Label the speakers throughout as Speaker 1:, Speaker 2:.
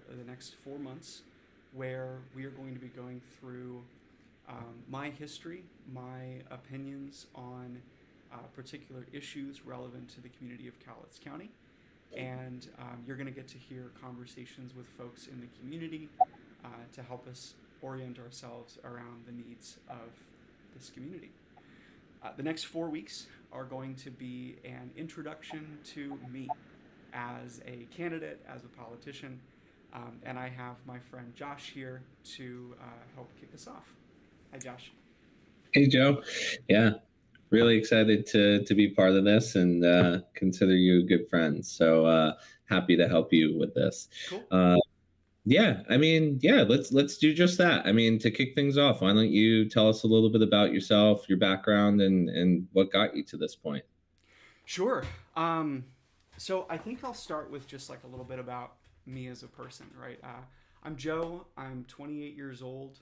Speaker 1: for the next 4 months, where we are going to be going through my history, my opinions on particular issues relevant to the community of Cowlitz County. And you're going to get to hear conversations with folks in the community to help us orient ourselves around the needs of this community. The next 4 weeks are going to be an introduction to me as a candidate, as a politician, and I have my friend Josh here to help kick us off. Hi, Josh.
Speaker 2: Hey, Joe. Yeah, really excited to be part of this and consider you a good friend. So happy to help you with this.
Speaker 1: Cool.
Speaker 2: Let's do just that. I mean, to kick things off, why don't you tell us a little bit about yourself, your background, and what got you to this point?
Speaker 1: Sure. So I think I'll start with just like a little bit about me as a person, right? I'm Joe. I'm 28 years old.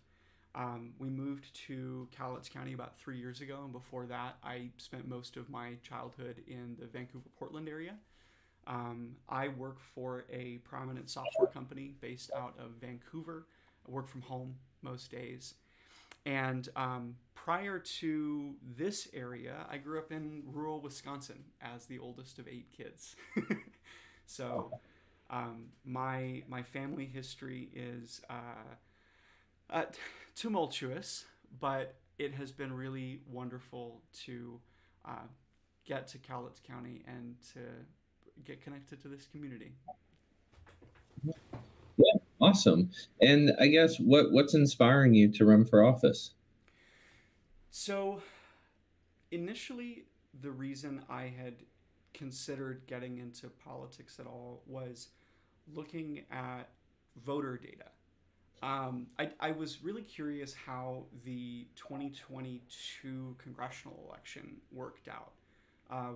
Speaker 1: We moved to Cowlitz County about 3 years ago, and before that, I spent most of my childhood in the Vancouver, Portland area. I work for a prominent software company based out of Vancouver. I work from home most days. And prior to this area, I grew up in rural Wisconsin as the oldest of 8 kids. So my family history is tumultuous, but it has been really wonderful to uh, get to Cowlitz County and to get connected to this community.
Speaker 2: Yeah, awesome. And I guess what's inspiring you to run for office?
Speaker 1: So initially, the reason I had considered getting into politics at all was looking at voter data. I was really curious how the 2022 congressional election worked out.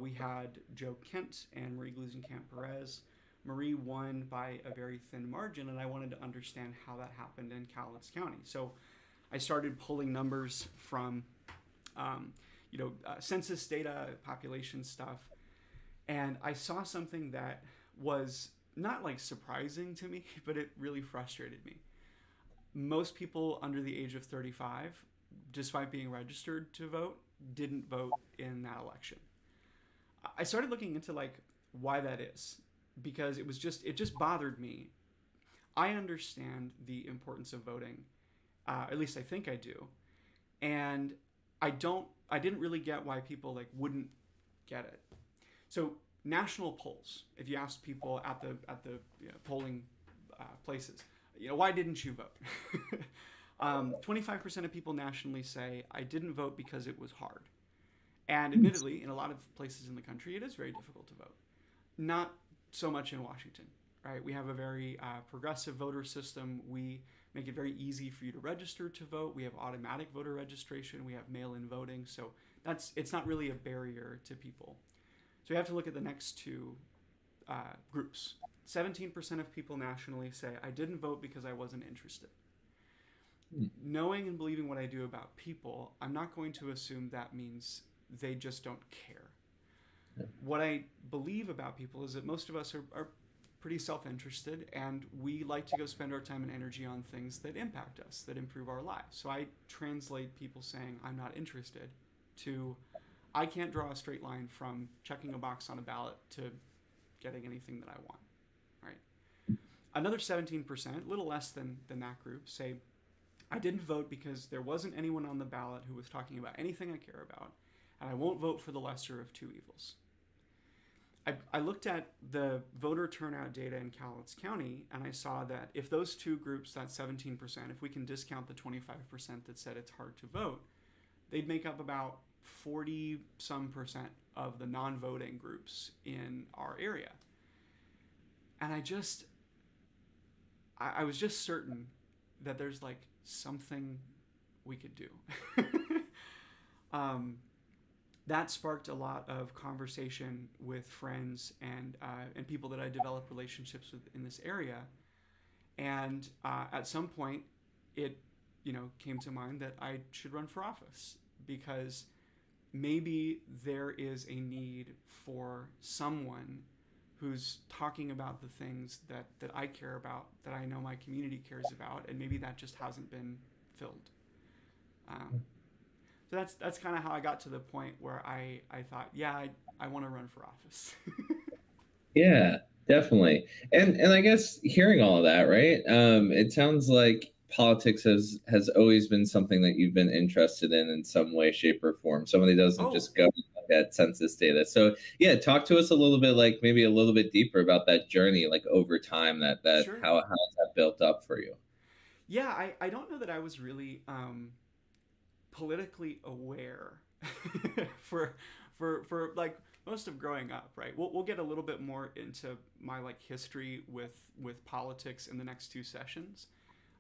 Speaker 1: We had Joe Kent and Marie Glusenkamp Perez. Marie won by a very thin margin, and I wanted to understand how that happened in Cowlitz County. So I started pulling numbers from, census data, population stuff, and I saw something that was not like surprising to me, but it really frustrated me. Most people under the age of 35, despite being registered to vote, didn't vote in that election. I started looking into like why that is because it just bothered me. I understand the importance of voting, at least I think I do, and I didn't really get why people like wouldn't get it. So national polls, if you ask people at the polling places, why didn't you vote? 25% of people nationally say I didn't vote because it was hard. And admittedly, in a lot of places in the country, it is very difficult to vote. Not so much in Washington, right? We have a very progressive voter system. We make it very easy for you to register to vote. We have automatic voter registration. We have mail-in voting. So it's not really a barrier to people. So you have to look at the next two groups. 17% of people nationally say, I didn't vote because I wasn't interested. Knowing and believing what I do about people, I'm not going to assume that means they just don't care. What I believe about people is that most of us are pretty self-interested, and we like to go spend our time and energy on things that impact us, that improve our lives. So I translate people saying, I'm not interested, to I can't draw a straight line from checking a box on a ballot to getting anything that I want. Right? Another 17%, a little less than that group, say, I didn't vote because there wasn't anyone on the ballot who was talking about anything I care about, and I won't vote for the lesser of two evils. I looked at the voter turnout data in Cowlitz County, and I saw that if those two groups, that 17%, if we can discount the 25% that said it's hard to vote, they'd make up about 40-some% of the non-voting groups in our area. And I was just certain that there's like something we could do. That sparked a lot of conversation with friends and people that I developed relationships with in this area. And at some point, it came to mind that I should run for office because maybe there is a need for someone who's talking about the things that I care about, that I know my community cares about, and maybe that just hasn't been filled. Um, so that's kind of how I got to the point where I thought, yeah, I want to run for office.
Speaker 2: Yeah, definitely. And I guess hearing all of that, right? It sounds like politics has always been something that you've been interested in some way, shape, or form. Somebody doesn't
Speaker 1: Oh,
Speaker 2: just go and look at census data. So yeah, talk to us a little bit, like maybe a little bit deeper about that journey, like over time, that
Speaker 1: sure.
Speaker 2: how has that built up for you?
Speaker 1: Yeah, I don't know that I was really politically aware for for like most of growing up, right? We'll get a little bit more into my like history with politics in the next two sessions,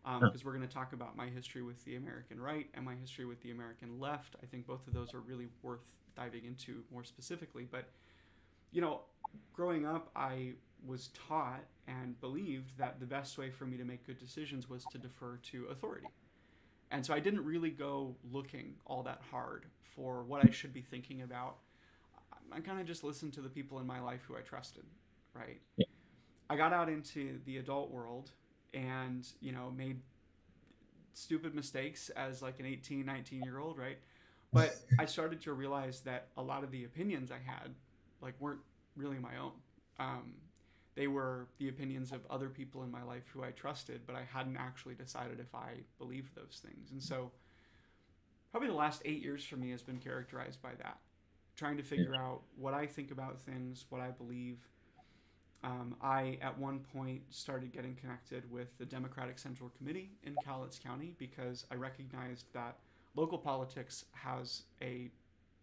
Speaker 1: because we're going to talk about my history with the American right and my history with the American left. I think both of those are really worth diving into more specifically. But you know, growing up, I was taught and believed that the best way for me to make good decisions was to defer to authority. And so I didn't really go looking all that hard for what I should be thinking about. I kind of just listened to the people in my life who I trusted, right?
Speaker 2: Yeah.
Speaker 1: I got out into the adult world and, made stupid mistakes as like an 18, 19-year old, right? But I started to realize that a lot of the opinions I had like weren't really my own. Um, they were the opinions of other people in my life who I trusted, but I hadn't actually decided if I believed those things. And so probably the last 8 years for me has been characterized by that, trying to figure out what I think about things, what I believe. I, at one point, started getting connected with the Democratic Central Committee in Cowlitz County because I recognized that local politics has a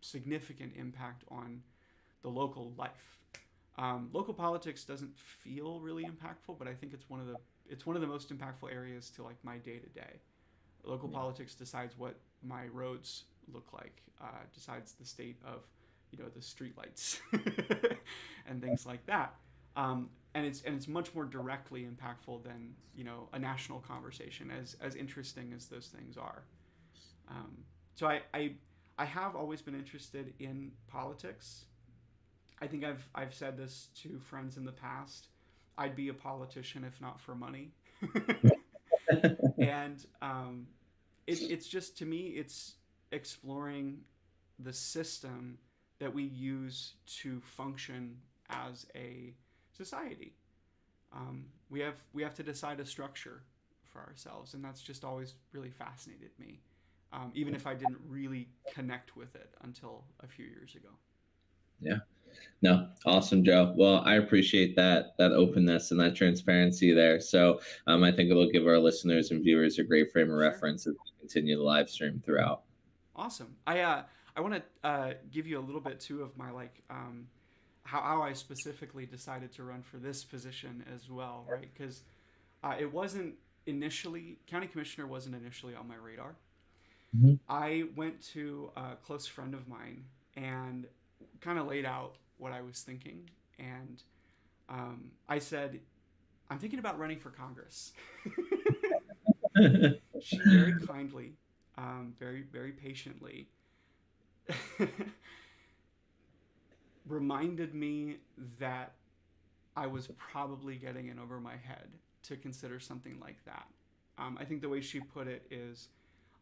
Speaker 1: significant impact on the local life. Local politics doesn't feel really impactful, but I think it's one of the most impactful areas to like my day to day. Local politics decides what my roads look like, decides the state of the streetlights and things like that. And it's much more directly impactful than a national conversation, as interesting as those things are. So I have always been interested in politics. I think I've said this to friends in the past. I'd be a politician if not for money. And it's just, to me, it's exploring the system that we use to function as a society. We have to decide a structure for ourselves, and that's just always really fascinated me, even if I didn't really connect with it until a few years ago.
Speaker 2: Yeah. No, awesome, Joe. Well, I appreciate that openness and that transparency there. So I think it'll give our listeners and viewers a great frame of
Speaker 1: Sure.
Speaker 2: reference as we continue the live stream throughout.
Speaker 1: Awesome. I want to give you a little bit too of my like how I specifically decided to run for this position as well, right? Because it wasn't initially, county commissioner wasn't initially on my radar.
Speaker 2: Mhm.
Speaker 1: I went to a close friend of mine and kind of laid out what I was thinking, and I said, I'm thinking about running for Congress. She very kindly, very, very patiently reminded me that I was probably getting in over my head to consider something like that. I think the way she put it is,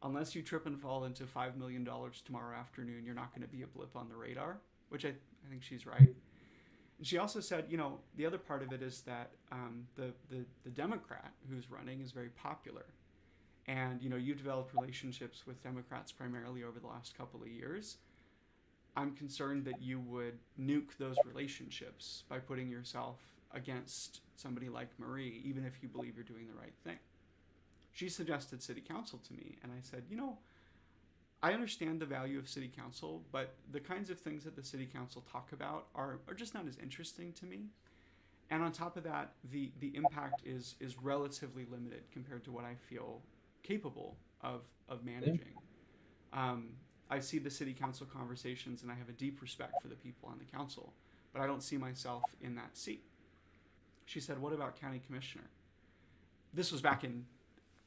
Speaker 1: unless you trip and fall into $5 million tomorrow afternoon, you're not going to be a blip on the radar, which I think she's right. And she also said, the other part of it is that the Democrat who's running is very popular. And, you've developed relationships with Democrats primarily over the last couple of years. I'm concerned that you would nuke those relationships by putting yourself against somebody like Marie, even if you believe you're doing the right thing. She suggested city council to me, and I said, I understand the value of city council, but the kinds of things that the city council talk about are just not as interesting to me. And on top of that, the impact is relatively limited compared to what I feel capable of managing. I see the city council conversations, and I have a deep respect for the people on the council, but I don't see myself in that seat. She said, what about county commissioner? This was back in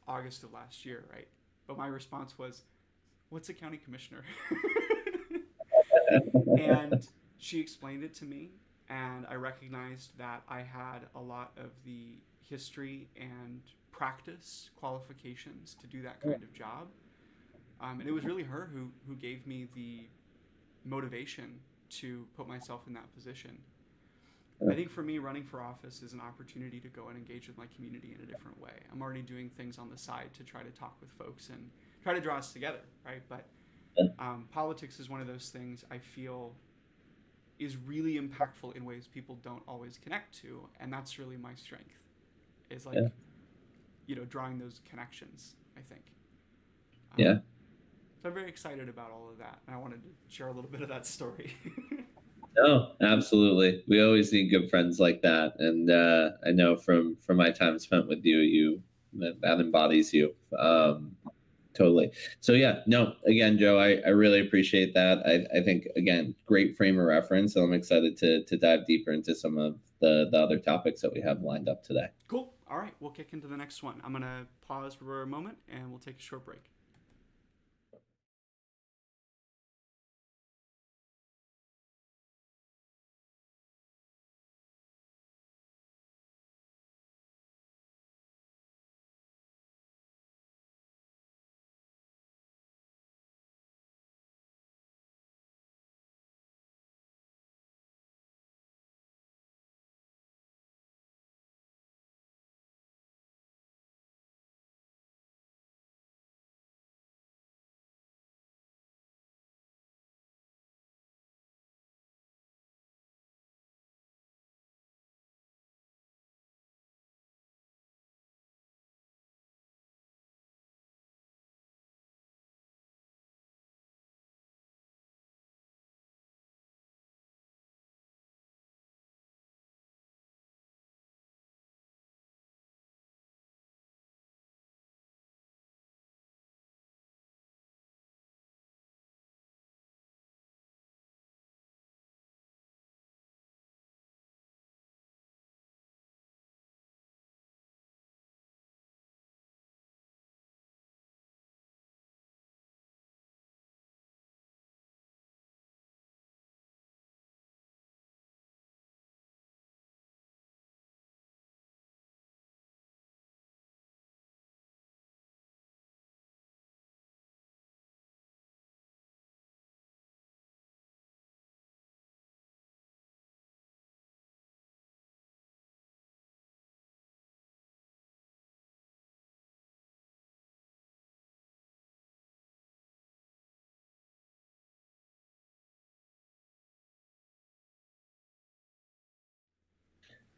Speaker 1: August of last year, right? But my response was, what's a county commissioner? And she explained it to me, and I recognized that I had a lot of the history and practice qualifications to do that kind of job. And it was really her who gave me the motivation to put myself in that position. I think for me, running for office is an opportunity to go and engage with my community in a different way. I'm already doing things on the side to try to talk with folks and try to draw us together, right? But politics is one of those things I feel is really impactful in ways people don't always connect to, and that's really my strength. Is like,
Speaker 2: Yeah.
Speaker 1: drawing those connections. I think.
Speaker 2: Yeah.
Speaker 1: So I'm very excited about all of that, and I wanted to share a little bit of that story.
Speaker 2: No, absolutely. We always need good friends like that, and I know from my time spent with you, that embodies you. Totally. So yeah, no, again, Joe, I really appreciate that. I think again, great frame of reference, and I'm excited to dive deeper into some of the other topics that we have lined up today.
Speaker 1: Cool. All right, we'll kick into the next one. I'm gonna pause for a moment, and we'll take a short break.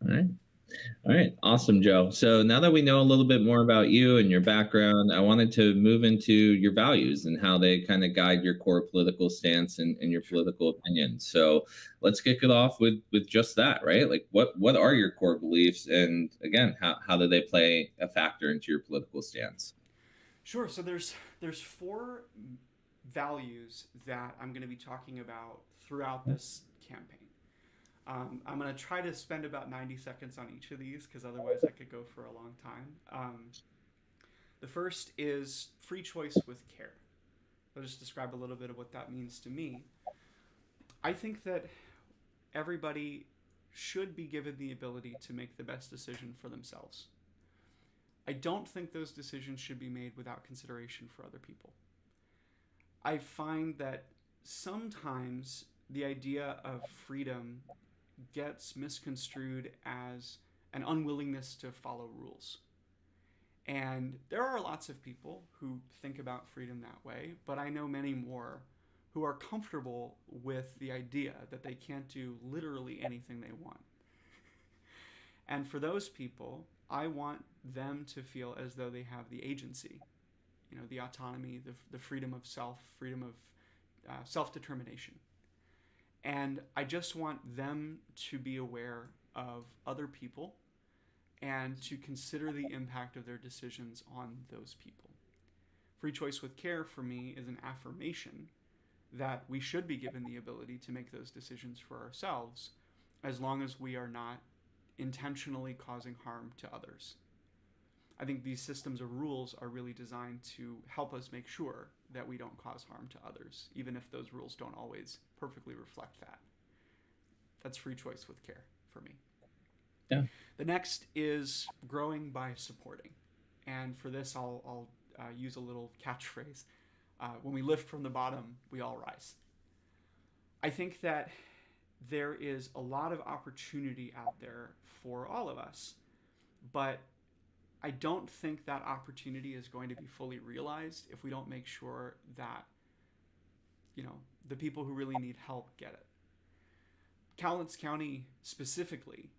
Speaker 2: All right. All right, awesome, Joe. So now that we know a little bit more about you and your background, I wanted to move into your values and how they kind of guide your core political stance and your
Speaker 1: Sure.
Speaker 2: political opinions. So let's kick it off with just that, right? Like, what are your core beliefs, and again, how do they play a factor into your political stance?
Speaker 1: Sure. So there's four values that I'm going to be talking about throughout this campaign. I'm going to try to spend about 90 seconds on each of these because otherwise I could go for a long time. The first is free choice with care. I'll just describe a little bit of what that means to me. I think that everybody should be given the ability to make the best decision for themselves. I don't think those decisions should be made without consideration for other people. I find that sometimes the idea of freedom gets misconstrued as an unwillingness to follow rules. And there are lots of people who think about freedom that way, but I know many more who are comfortable with the idea that they can't do literally anything they want. And for those people, I want them to feel as though they have the agency, the autonomy, the freedom of self, freedom of self determination. And I just want them to be aware of other people and to consider the impact of their decisions on those people. Free choice with care for me is an affirmation that we should be given the ability to make those decisions for ourselves as long as we are not intentionally causing harm to others. I think these systems of rules are really designed to help us make sure that we don't cause harm to others, even if those rules don't always perfectly reflect that. That's free choice with care for me.
Speaker 2: Yeah.
Speaker 1: The next is growing by supporting. And for this, I'll use a little catchphrase. When we lift from the bottom, we all rise. I think that there is a lot of opportunity out there for all of us, but I don't think that opportunity is going to be fully realized if we don't make sure that, the people who really need help get it. Cowlitz County specifically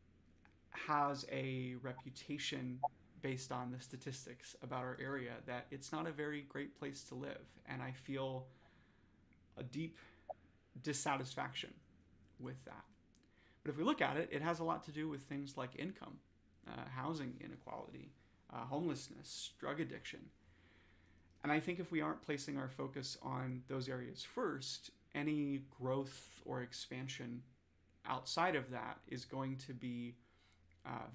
Speaker 1: has a reputation based on the statistics about our area that it's not a very great place to live. And I feel a deep dissatisfaction with that. But if we look at it, it has a lot to do with things like income, housing inequality, homelessness, drug addiction. And I think if we aren't placing our focus on those areas first, any growth or expansion outside of that is going to be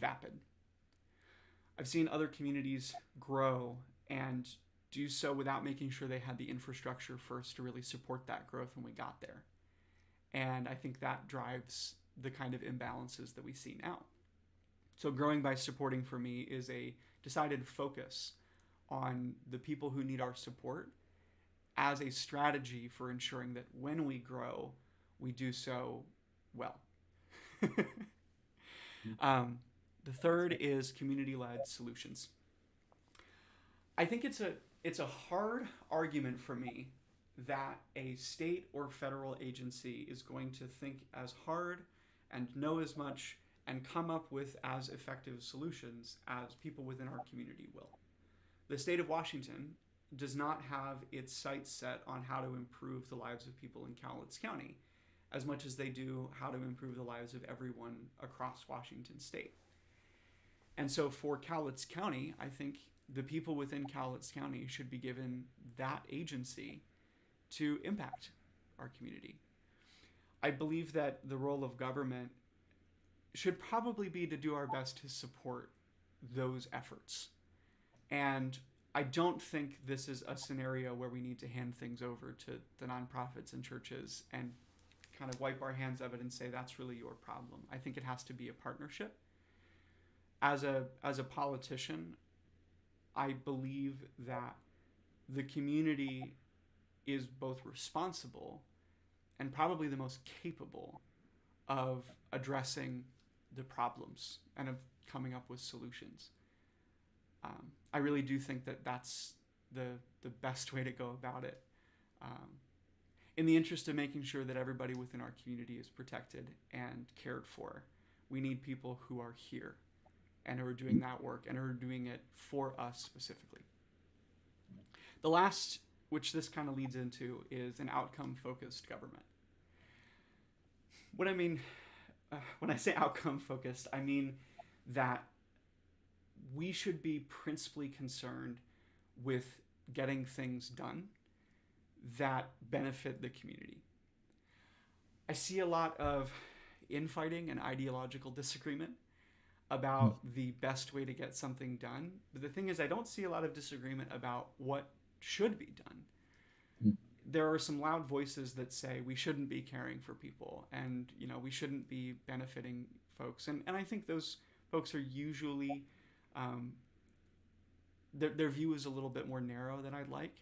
Speaker 1: vapid. I've seen other communities grow and do so without making sure they had the infrastructure first to really support that growth when we got there. And I think that drives the kind of imbalances that we see now. So growing by supporting for me is a decided focus on the people who need our support as a strategy for ensuring that when we grow, we do so well. The third is community-led solutions. I think it's a hard argument for me that a state or federal agency is going to think as hard and know as much and come up with as effective solutions as people within our community will. The state of Washington does not have its sights set on how to improve the lives of people in Cowlitz County as much as they do how to improve the lives of everyone across Washington state. And so for Cowlitz County, I think the people within Cowlitz County should be given that agency to impact our community. I believe that the role of government should probably be to do our best to support those efforts. And I don't think this is a scenario where we need to hand things over to the nonprofits and churches and kind of wipe our hands of it and say that's really your problem. I think it has to be a partnership. As a politician, I believe that the community is both responsible and probably the most capable of addressing the problems and of coming up with solutions. I really do think that that's the best way to go about it. In the interest of making sure that everybody within our community is protected and cared for, we need people who are here and who are doing that work and who are doing it for us specifically. The last, which this kind of leads into, is an outcome-focused government. What I mean when I say outcome-focused, I mean that we should be principally concerned with getting things done that benefit the community. I see a lot of infighting and ideological disagreement about the best way to get something done. But the thing is, I don't see a lot of disagreement about what should be done. There are some loud voices that say we shouldn't be caring for people and, we shouldn't be benefiting folks. And I think those folks are usually, their view is a little bit more narrow than I'd like.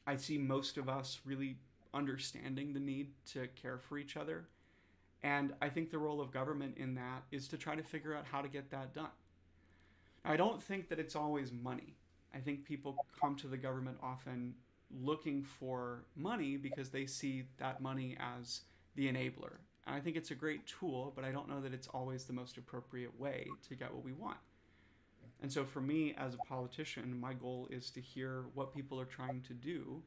Speaker 1: I see most of us really understanding the need to care for each other. And I think the role of government in that is to try to figure out how to get that done. I don't think that it's always money. I think people come to the government often looking for money because they see that money as the enabler. And I think it's a great tool, but I don't know that it's always the most appropriate way to get what we want. And so for me as a politician, my goal is to hear what people are trying to do,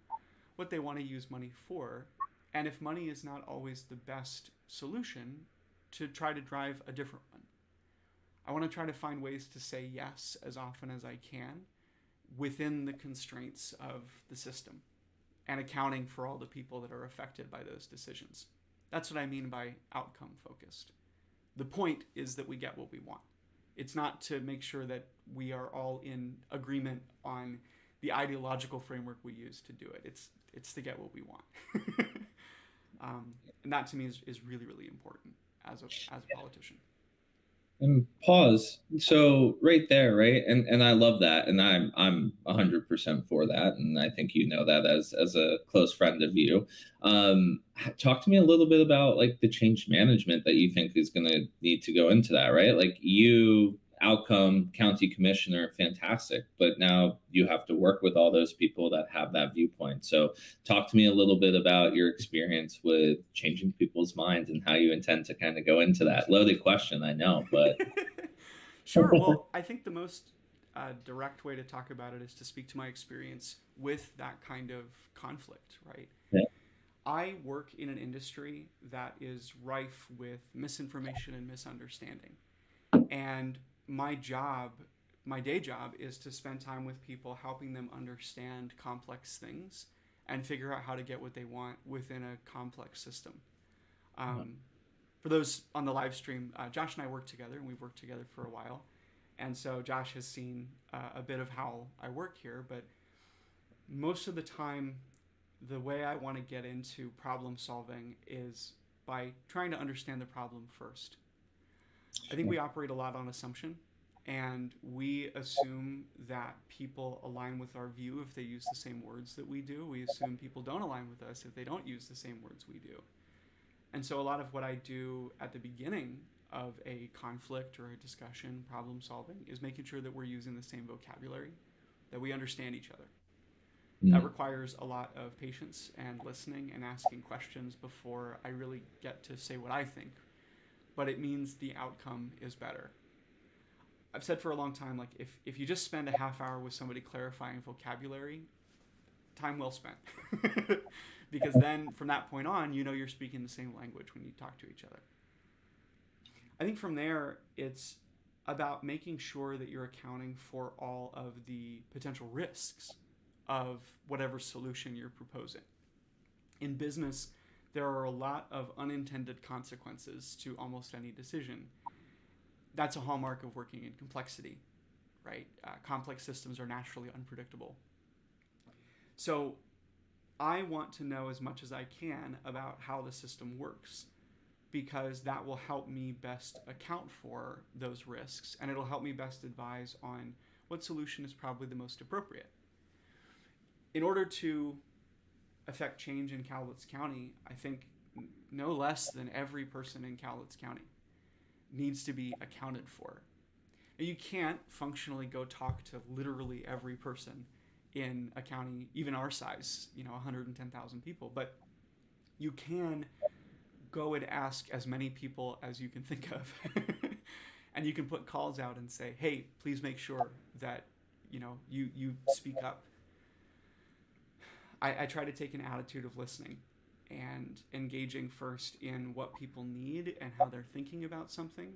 Speaker 1: what they want to use money for, and if money is not always the best solution, to try to drive a different one. I want to try to find ways to say yes as often as I can within the constraints of the system and accounting for all the people that are affected by those decisions. That's what I mean by outcome focused. The point is that we get what we want. It's not to make sure that we are all in agreement on the ideological framework we use to do it. It's to get what we want. And that to me is really, really important. as a politician.
Speaker 2: And pause. So right there, right, and I love that, and I'm 100% for that, and I think you know that as a close friend of you. Talk to me a little bit about like the change management that you think is going to need to go into that, right? Like you, outcome county commissioner, fantastic, but now you have to work with all those people that have that viewpoint. So talk to me a little bit about your experience with changing people's minds and how you intend to kind of go into that. Loaded question, I know, but
Speaker 1: Sure. Well, I think the most direct way to talk about it is to speak to my experience with that kind of conflict, right?
Speaker 2: yeah.
Speaker 1: I work in an industry that is rife with misinformation and misunderstanding. And my job, my day job, is to spend time with people helping them understand complex things and figure out how to get what they want within a complex system. Um, for those on the live stream, Josh and I work together, and we've worked together for a while. And so Josh has seen a bit of how I work here, but most of the time, the way I want to get into problem solving is by trying to understand the problem first. I think we operate a lot on assumption, and we assume that people align with our view if they use the same words that we do. We assume people don't align with us if they don't use the same words we do. And so a lot of what I do at the beginning of a conflict or a discussion, problem solving, is making sure that we're using the same vocabulary, that we understand each other. That
Speaker 2: Mm.
Speaker 1: requires a lot of patience and listening and asking questions before I really get to say what I think. But it means the outcome is better. I've said for a long time, like if you just spend a half hour with somebody clarifying vocabulary, time well spent. Because then from that point on, you know you're speaking the same language when you talk to each other. I think from there, it's about making sure that you're accounting for all of the potential risks of whatever solution you're proposing. In business, there are a lot of unintended consequences to almost any decision. That's a hallmark of working in complexity, right? Complex systems are naturally unpredictable. So I want to know as much as I can about how the system works because that will help me best account for those risks and it'll help me best advise on what solution is probably the most appropriate. In order to affect change in Cowlitz County, I think no less than every person in Cowlitz County needs to be accounted for. And you can't functionally go talk to literally every person in a county, even our size, 110,000 people, but you can go and ask as many people as you can think of. And you can put calls out and say, hey, please make sure that, you speak up. I try to take an attitude of listening and engaging first in what people need and how they're thinking about something,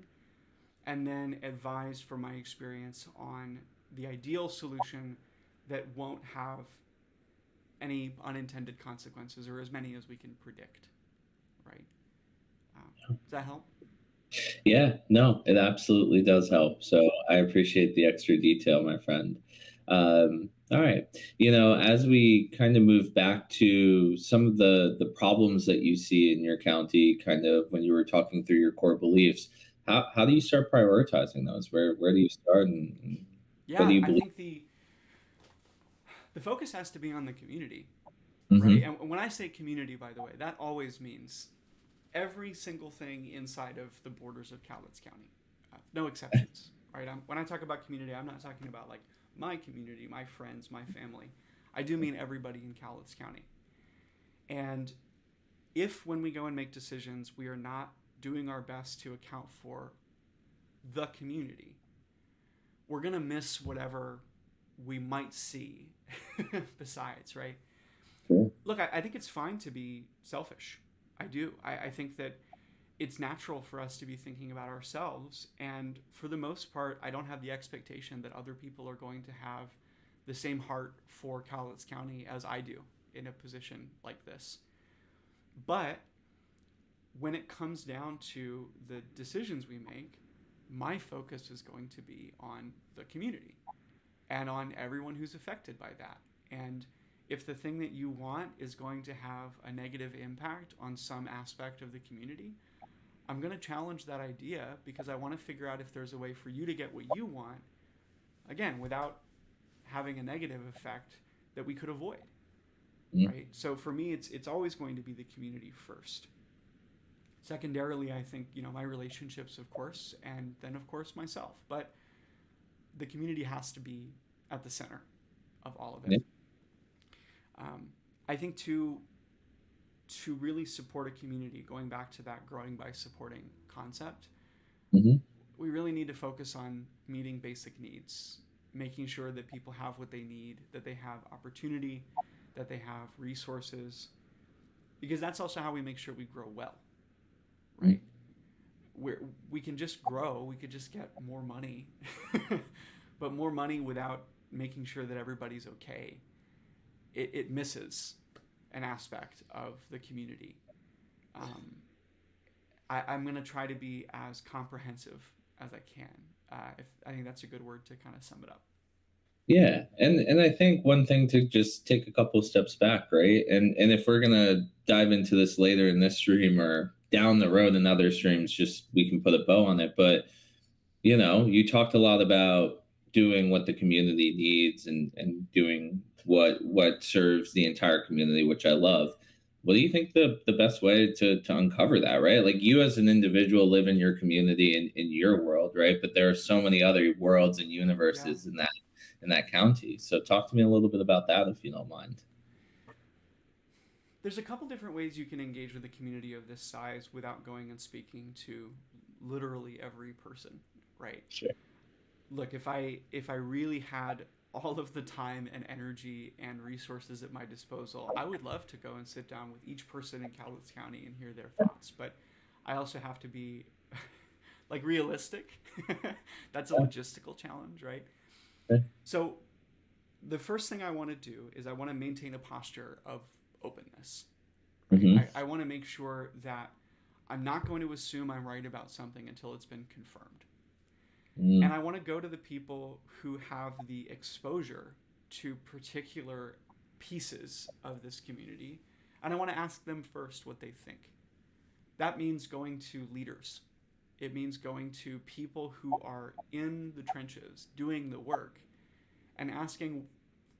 Speaker 1: and then advise from my experience on the ideal solution that won't have any unintended consequences or as many as we can predict, right? Does that help?
Speaker 2: Yeah, no, it absolutely does help. So I appreciate the extra detail, my friend. All right. As we kind of move back to some of the problems that you see in your county, kind of when you were talking through your core beliefs, how do you start prioritizing those? Where do you start and what do
Speaker 1: Yeah,
Speaker 2: you
Speaker 1: I
Speaker 2: believe?
Speaker 1: think the focus has to be on the community, right?
Speaker 2: Mm-hmm.
Speaker 1: And when I say community, by the way, that always means every single thing inside of the borders of Cowlitz County, no exceptions, right? When I talk about community, I'm not talking about like my community, my friends, my family. I do mean everybody in Cowlitz County. And if when we go and make decisions, we are not doing our best to account for the community, we're going to miss whatever we might see besides, right?
Speaker 2: Cool.
Speaker 1: Look, I think it's fine to be selfish. I do. I think that it's natural for us to be thinking about ourselves. And for the most part, I don't have the expectation that other people are going to have the same heart for Cowlitz County as I do in a position like this. But when it comes down to the decisions we make, my focus is going to be on the community and on everyone who's affected by that. And if the thing that you want is going to have a negative impact on some aspect of the community, I'm going to challenge that idea because I want to figure out if there's a way for you to get what you want, again, without having a negative effect that we could avoid,
Speaker 2: Mm-hmm.
Speaker 1: right? So for me, it's always going to be the community first. Secondarily, I think, my relationships, of course, and then, of course, myself. But the community has to be at the center of all of it.
Speaker 2: Yeah.
Speaker 1: Um, I think to really support a community, going back to that growing by supporting concept,
Speaker 2: Mm-hmm.
Speaker 1: we really need to focus on meeting basic needs, making sure that people have what they need, that they have opportunity, that they have resources, because that's also how we make sure we grow well, right? We can just grow, we could just get more money, but more money without making sure that everybody's okay, it misses an aspect of the community. Um, I'm going to try to be as comprehensive as I can. If I think that's a good word to kind of sum it up.
Speaker 2: Yeah, and I think one thing to just take a couple of steps back, right? And if we're gonna dive into this later in this stream or down the road in other streams, just we can put a bow on it. But you talked a lot about doing what the community needs and doing what serves the entire community, which I love. What do you think the best way to uncover that, right? Like you as an individual live in your community in your world, right? But there are so many other worlds and
Speaker 1: Yeah.
Speaker 2: universes in that county. So talk to me a little bit about that if you don't mind.
Speaker 1: There's a couple different ways you can engage with a community of this size without going and speaking to literally every person, right?
Speaker 2: Sure.
Speaker 1: Look, if I really had all of the time and energy and resources at my disposal, I would love to go and sit down with each person in Cowlitz County and hear their thoughts. But I also have to be like realistic. That's a logistical challenge, right?
Speaker 2: Okay.
Speaker 1: So the first thing I want to do is I want to maintain a posture of openness, right?
Speaker 2: Mm-hmm.
Speaker 1: I want to make sure that I'm not going to assume I'm right about something until it's been confirmed.
Speaker 2: Mm-hmm.
Speaker 1: And I want to go to the people who have the exposure to particular pieces of this community, and I want to ask them first what they think. That means going to leaders. It means going to people who are in the trenches doing the work and asking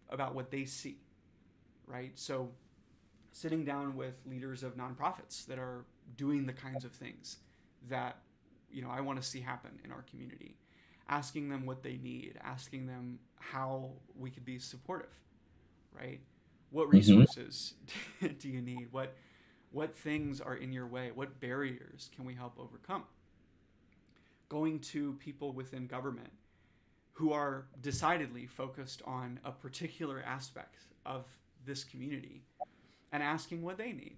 Speaker 1: about what they see, right? So sitting down with leaders of nonprofits that are doing the kinds of things that I want to see happen in our community, asking them what they need, asking them how we could be supportive, right? What
Speaker 2: Mm-hmm.
Speaker 1: resources do you need? What things are in your way? What barriers can we help overcome? Going to people within government who are decidedly focused on a particular aspect of this community and asking what they need,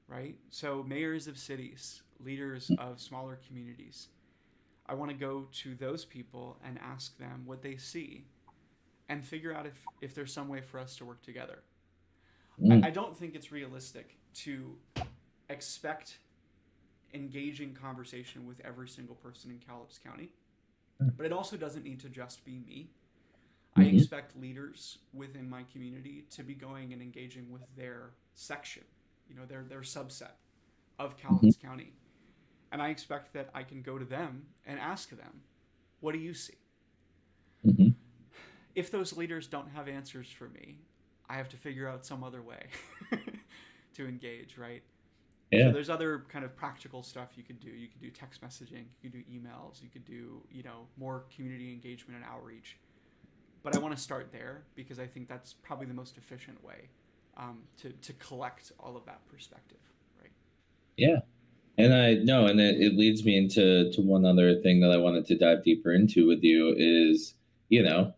Speaker 1: right? So mayors of cities, leaders of smaller communities, I want to go to those people and ask them what they see and figure out if there's some way for us to work together. I don't think it's realistic to expect engaging conversation with every single person in Cowlitz County, but it also doesn't need to just be me. I
Speaker 2: Mm-hmm.
Speaker 1: expect leaders within my community to be going and engaging with their section, their subset of
Speaker 2: Mm-hmm.
Speaker 1: Cowlitz County. And I expect that I can go to them and ask them, what do you see?
Speaker 2: Mm-hmm.
Speaker 1: If those leaders don't have answers for me, I have to figure out some other way to engage, right? So
Speaker 2: Yeah.
Speaker 1: there's other kind of practical stuff you could do. You could do text messaging, you could do emails, you could do, more community engagement and outreach. But I want to start there because I think that's probably the most efficient way to collect all of that perspective, right?
Speaker 2: Yeah. And I know, and it leads me into one other thing that I wanted to dive deeper into with you is,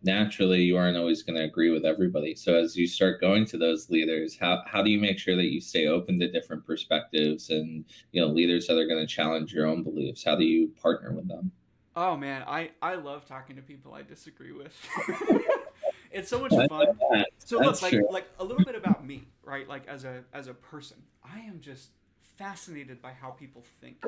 Speaker 2: naturally you aren't always going to agree with everybody. So as you start going to those leaders, how do you make sure that you stay open to different perspectives and, leaders that are going to challenge your own beliefs? How do you partner with them?
Speaker 1: Oh man, I love talking to people I disagree with. It's so much
Speaker 2: I know
Speaker 1: fun.
Speaker 2: that.
Speaker 1: So look,
Speaker 2: That's true.
Speaker 1: like a little bit about me, right? Like as a person, I am just fascinated by how people think.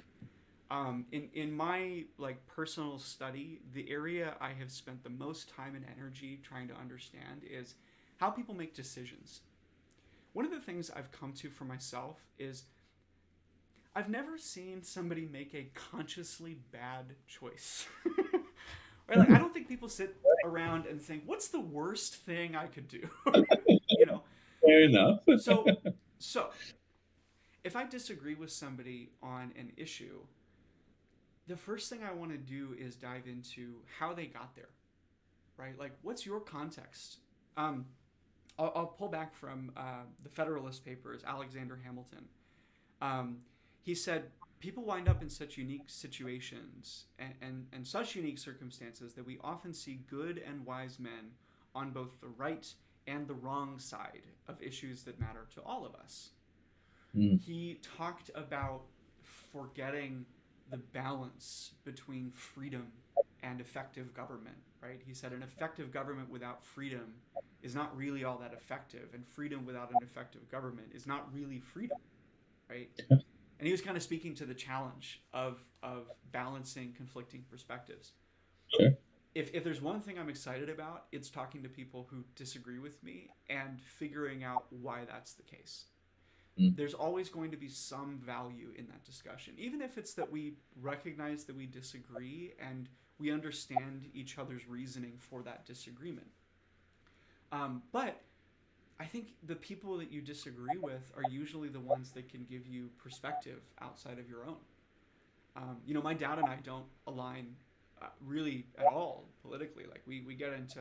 Speaker 1: In my like personal study, the area I have spent the most time and energy trying to understand is how people make decisions. One of the things I've come to for myself is I've never seen somebody make a consciously bad choice. Right? Like I don't think people sit around and think, "What's the worst thing I could do?" you know.
Speaker 2: Fair enough.
Speaker 1: So, so if I disagree with somebody on an issue, the first thing I want to do is dive into how they got there, right? Like, what's your context? Um, I'll pull back from the Federalist Papers, Alexander Hamilton. Um, he said, people wind up in such unique situations and such unique circumstances that we often see good and wise men on both the right and the wrong side of issues that matter to all of us.
Speaker 2: Mm.
Speaker 1: He talked about forgetting the balance between freedom and effective government, right? He said an effective government without freedom is not really all that effective, and freedom without an effective government is not really freedom, right? And he was kind of speaking to the challenge of balancing conflicting perspectives.
Speaker 2: Sure.
Speaker 1: If there's one thing I'm excited about, it's talking to people who disagree with me and figuring out why that's the case. There's always going to be some value in that discussion, even if it's that we recognize that we disagree and we understand each other's reasoning for that disagreement. But I think the people that you disagree with are usually the ones that can give you perspective outside of your own. My dad and I don't align really at all politically. Like we get into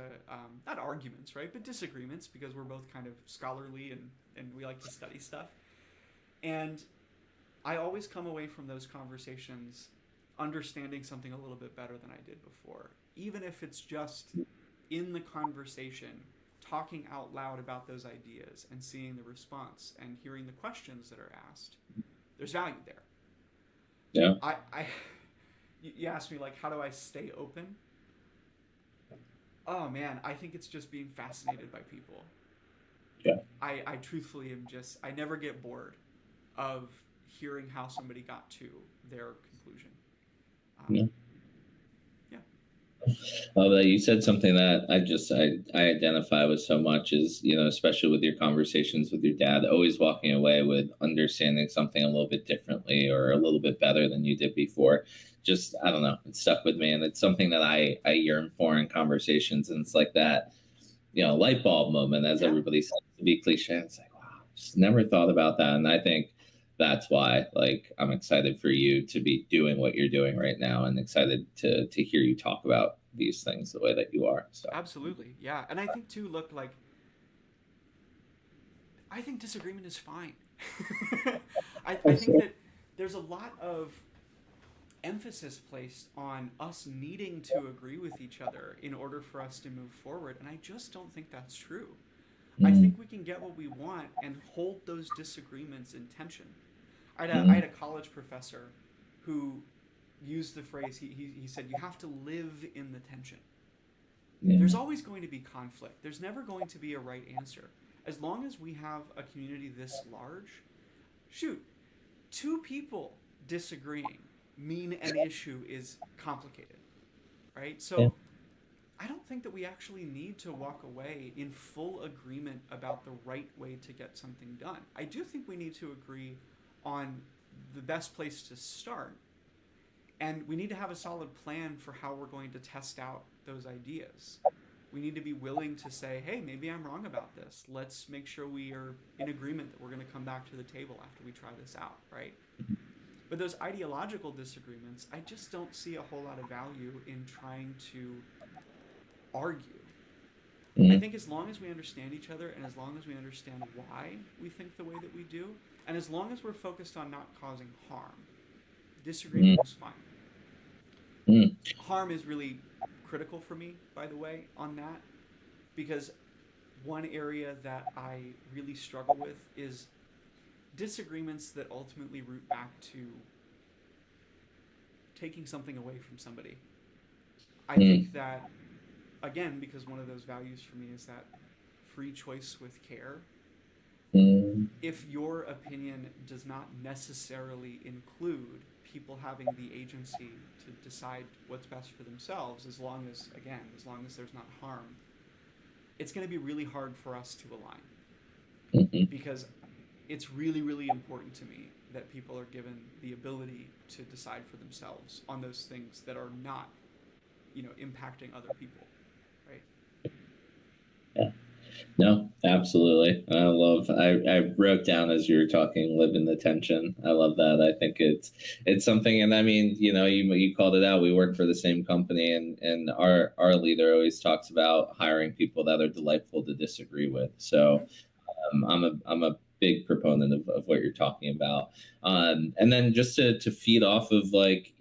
Speaker 1: not arguments, right, but disagreements because we're both kind of scholarly and we like to study stuff. And I always come away from those conversations understanding something a little bit better than I did before, even if it's just in the conversation talking out loud about those ideas and seeing the response and hearing the questions that are asked. There's value there.
Speaker 2: Yeah.
Speaker 1: You asked me, like, how do I stay open? Oh man, I think it's just being fascinated by people.
Speaker 2: Yeah.
Speaker 1: I truthfully am I never get bored of hearing how somebody got to their conclusion.
Speaker 2: Yeah.
Speaker 1: Yeah.
Speaker 2: Although you said something that I identify with so much is, especially with your conversations with your dad, always walking away with understanding something a little bit differently or a little bit better than you did before. Just, I don't know, it stuck with me. And it's something that I yearn for in conversations. And it's like that, light bulb moment, as everybody says, to be cliche. It's like, wow, just never thought about that. And I think that's why, like, I'm excited for you to be doing what you're doing right now and excited to hear you talk about these things the way that you are. So
Speaker 1: absolutely. Yeah. And I think too, look, like, I think disagreement is fine. I think that there's a lot of emphasis placed on us needing to agree with each other in order for us to move forward. And I just don't think that's true. I think we can get what we want and hold those disagreements in tension. I had a college professor who used the phrase, he said, you have to live in the tension. Yeah. There's always going to be conflict. There's never going to be a right answer. As long as we have a community this large, shoot, two people disagreeing mean an issue is complicated, right? So I don't think that we actually need to walk away in full agreement about the right way to get something done. I do think we need to agree on the best place to start, and we need to have a solid plan for how we're going to test out those ideas. We need to be willing to say, hey, maybe I'm wrong about this. Let's make sure we are in agreement that we're going to come back to the table after we try this out, right? But those ideological disagreements, I just don't see a whole lot of value in trying to argue. I think as long as we understand each other and as long as we understand why we think the way that we do, and as long as we're focused on not causing harm, disagreement is fine. Harm is really critical for me, by the way, on that, because one area that I really struggle with is disagreements that ultimately root back to taking something away from somebody. I think that, again, because one of those values for me is that free choice with care. If your opinion does not necessarily include people having the agency to decide what's best for themselves, as long as there's not harm, it's going to be really hard for us to align. Because it's really, really important to me that people are given the ability to decide for themselves on those things that are not, impacting other people, right?
Speaker 2: Yeah. No, absolutely. I wrote down as you were talking, live in the tension. I love that. I think it's something, and I mean, you called it out. We work for the same company, and our leader always talks about hiring people that are delightful to disagree with.
Speaker 1: Mm-hmm.
Speaker 2: So I'm a big proponent of what you're talking about. And then just to feed off of, like,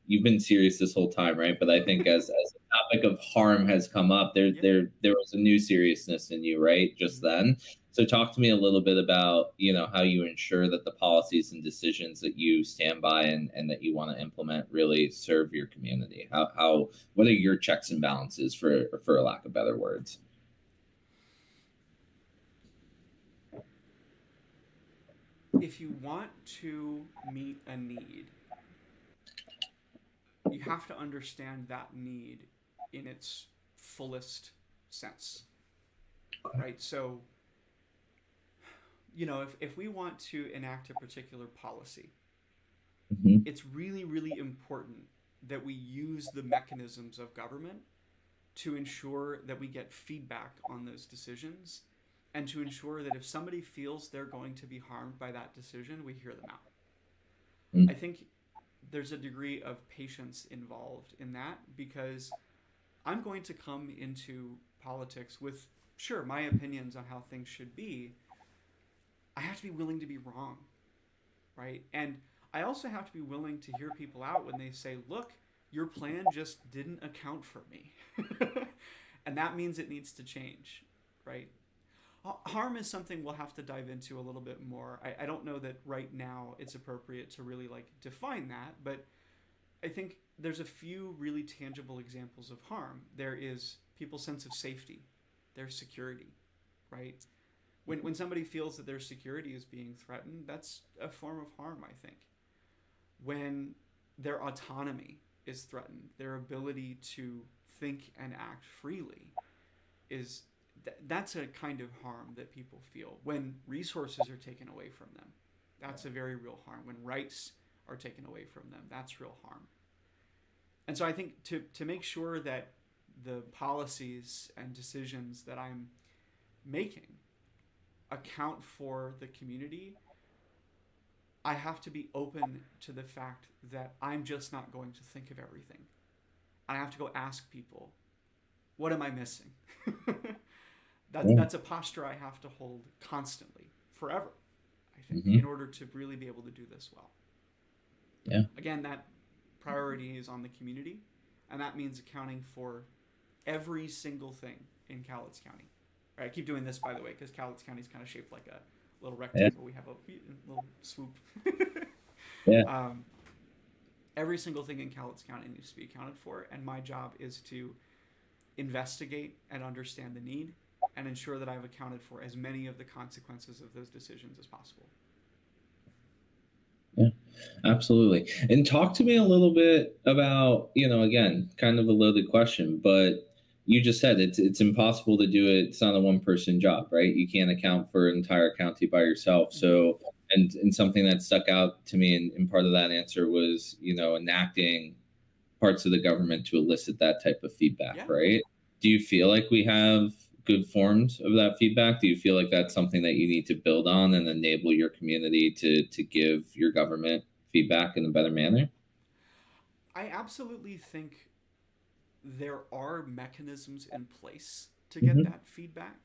Speaker 2: you've been serious this whole time, right? But I think as the topic of harm has come up,
Speaker 1: Yeah.
Speaker 2: there was a new seriousness in you, right? Just
Speaker 1: Mm-hmm.
Speaker 2: then. So talk to me a little bit about, how you ensure that the policies and decisions that you stand by and that you want to implement really serve your community. What are your checks and balances, for a lack of better words?
Speaker 1: If you want to meet a need, you have to understand that need in its fullest sense, right? So, if we want to enact a particular policy,
Speaker 2: Mm-hmm.
Speaker 1: it's really, really important that we use the mechanisms of government to ensure that we get feedback on those decisions, and to ensure that if somebody feels they're going to be harmed by that decision, we hear them out. I think there's a degree of patience involved in that, because I'm going to come into politics with, sure, my opinions on how things should be. I have to be willing to be wrong, right? And I also have to be willing to hear people out when they say, look, your plan just didn't account for me. And that means it needs to change, right? Harm is something we'll have to dive into a little bit more. I don't know that right now it's appropriate to really like define that, but I think there's a few really tangible examples of harm. There is people's sense of safety, their security, right? When somebody feels that their security is being threatened, that's a form of harm, I think. When their autonomy is threatened, their ability to think and act freely is that's a kind of harm that people feel. When resources are taken away from them, that's a very real harm. When rights are taken away from them, that's real harm. And so I think to make sure that the policies and decisions that I'm making account for the community, I have to be open to the fact that I'm just not going to think of everything. I have to go ask people, what am I missing?
Speaker 2: Yeah.
Speaker 1: That's a posture I have to hold constantly, forever, I think,
Speaker 2: Mm-hmm.
Speaker 1: in order to really be able to do this well.
Speaker 2: Yeah.
Speaker 1: Again, that priority is on the community, and that means accounting for every single thing in Cowlitz County. All right, I keep doing this, by the way, because Cowlitz County is kind of shaped like a little
Speaker 2: Yeah.
Speaker 1: rectangle. We have a little swoop.
Speaker 2: Yeah.
Speaker 1: um, every single thing in Cowlitz County needs to be accounted for, and my job is to investigate and understand the need and ensure that I've accounted for as many of the consequences of those decisions as possible.
Speaker 2: Yeah, absolutely. And talk to me a little bit about, again, kind of a loaded question, but you just said it's impossible to do it. It's not a one person job, right? You can't account for an entire county by yourself.
Speaker 1: Mm-hmm.
Speaker 2: So, and something that stuck out to me, and part of that answer was, enacting parts of the government to elicit that type of feedback,
Speaker 1: Yeah.
Speaker 2: right? Do you feel like we have good forms of that feedback? Do you feel like that's something that you need to build on and enable your community to give your government feedback in a better manner?
Speaker 1: I absolutely think there are mechanisms in place to get
Speaker 2: Mm-hmm.
Speaker 1: that feedback.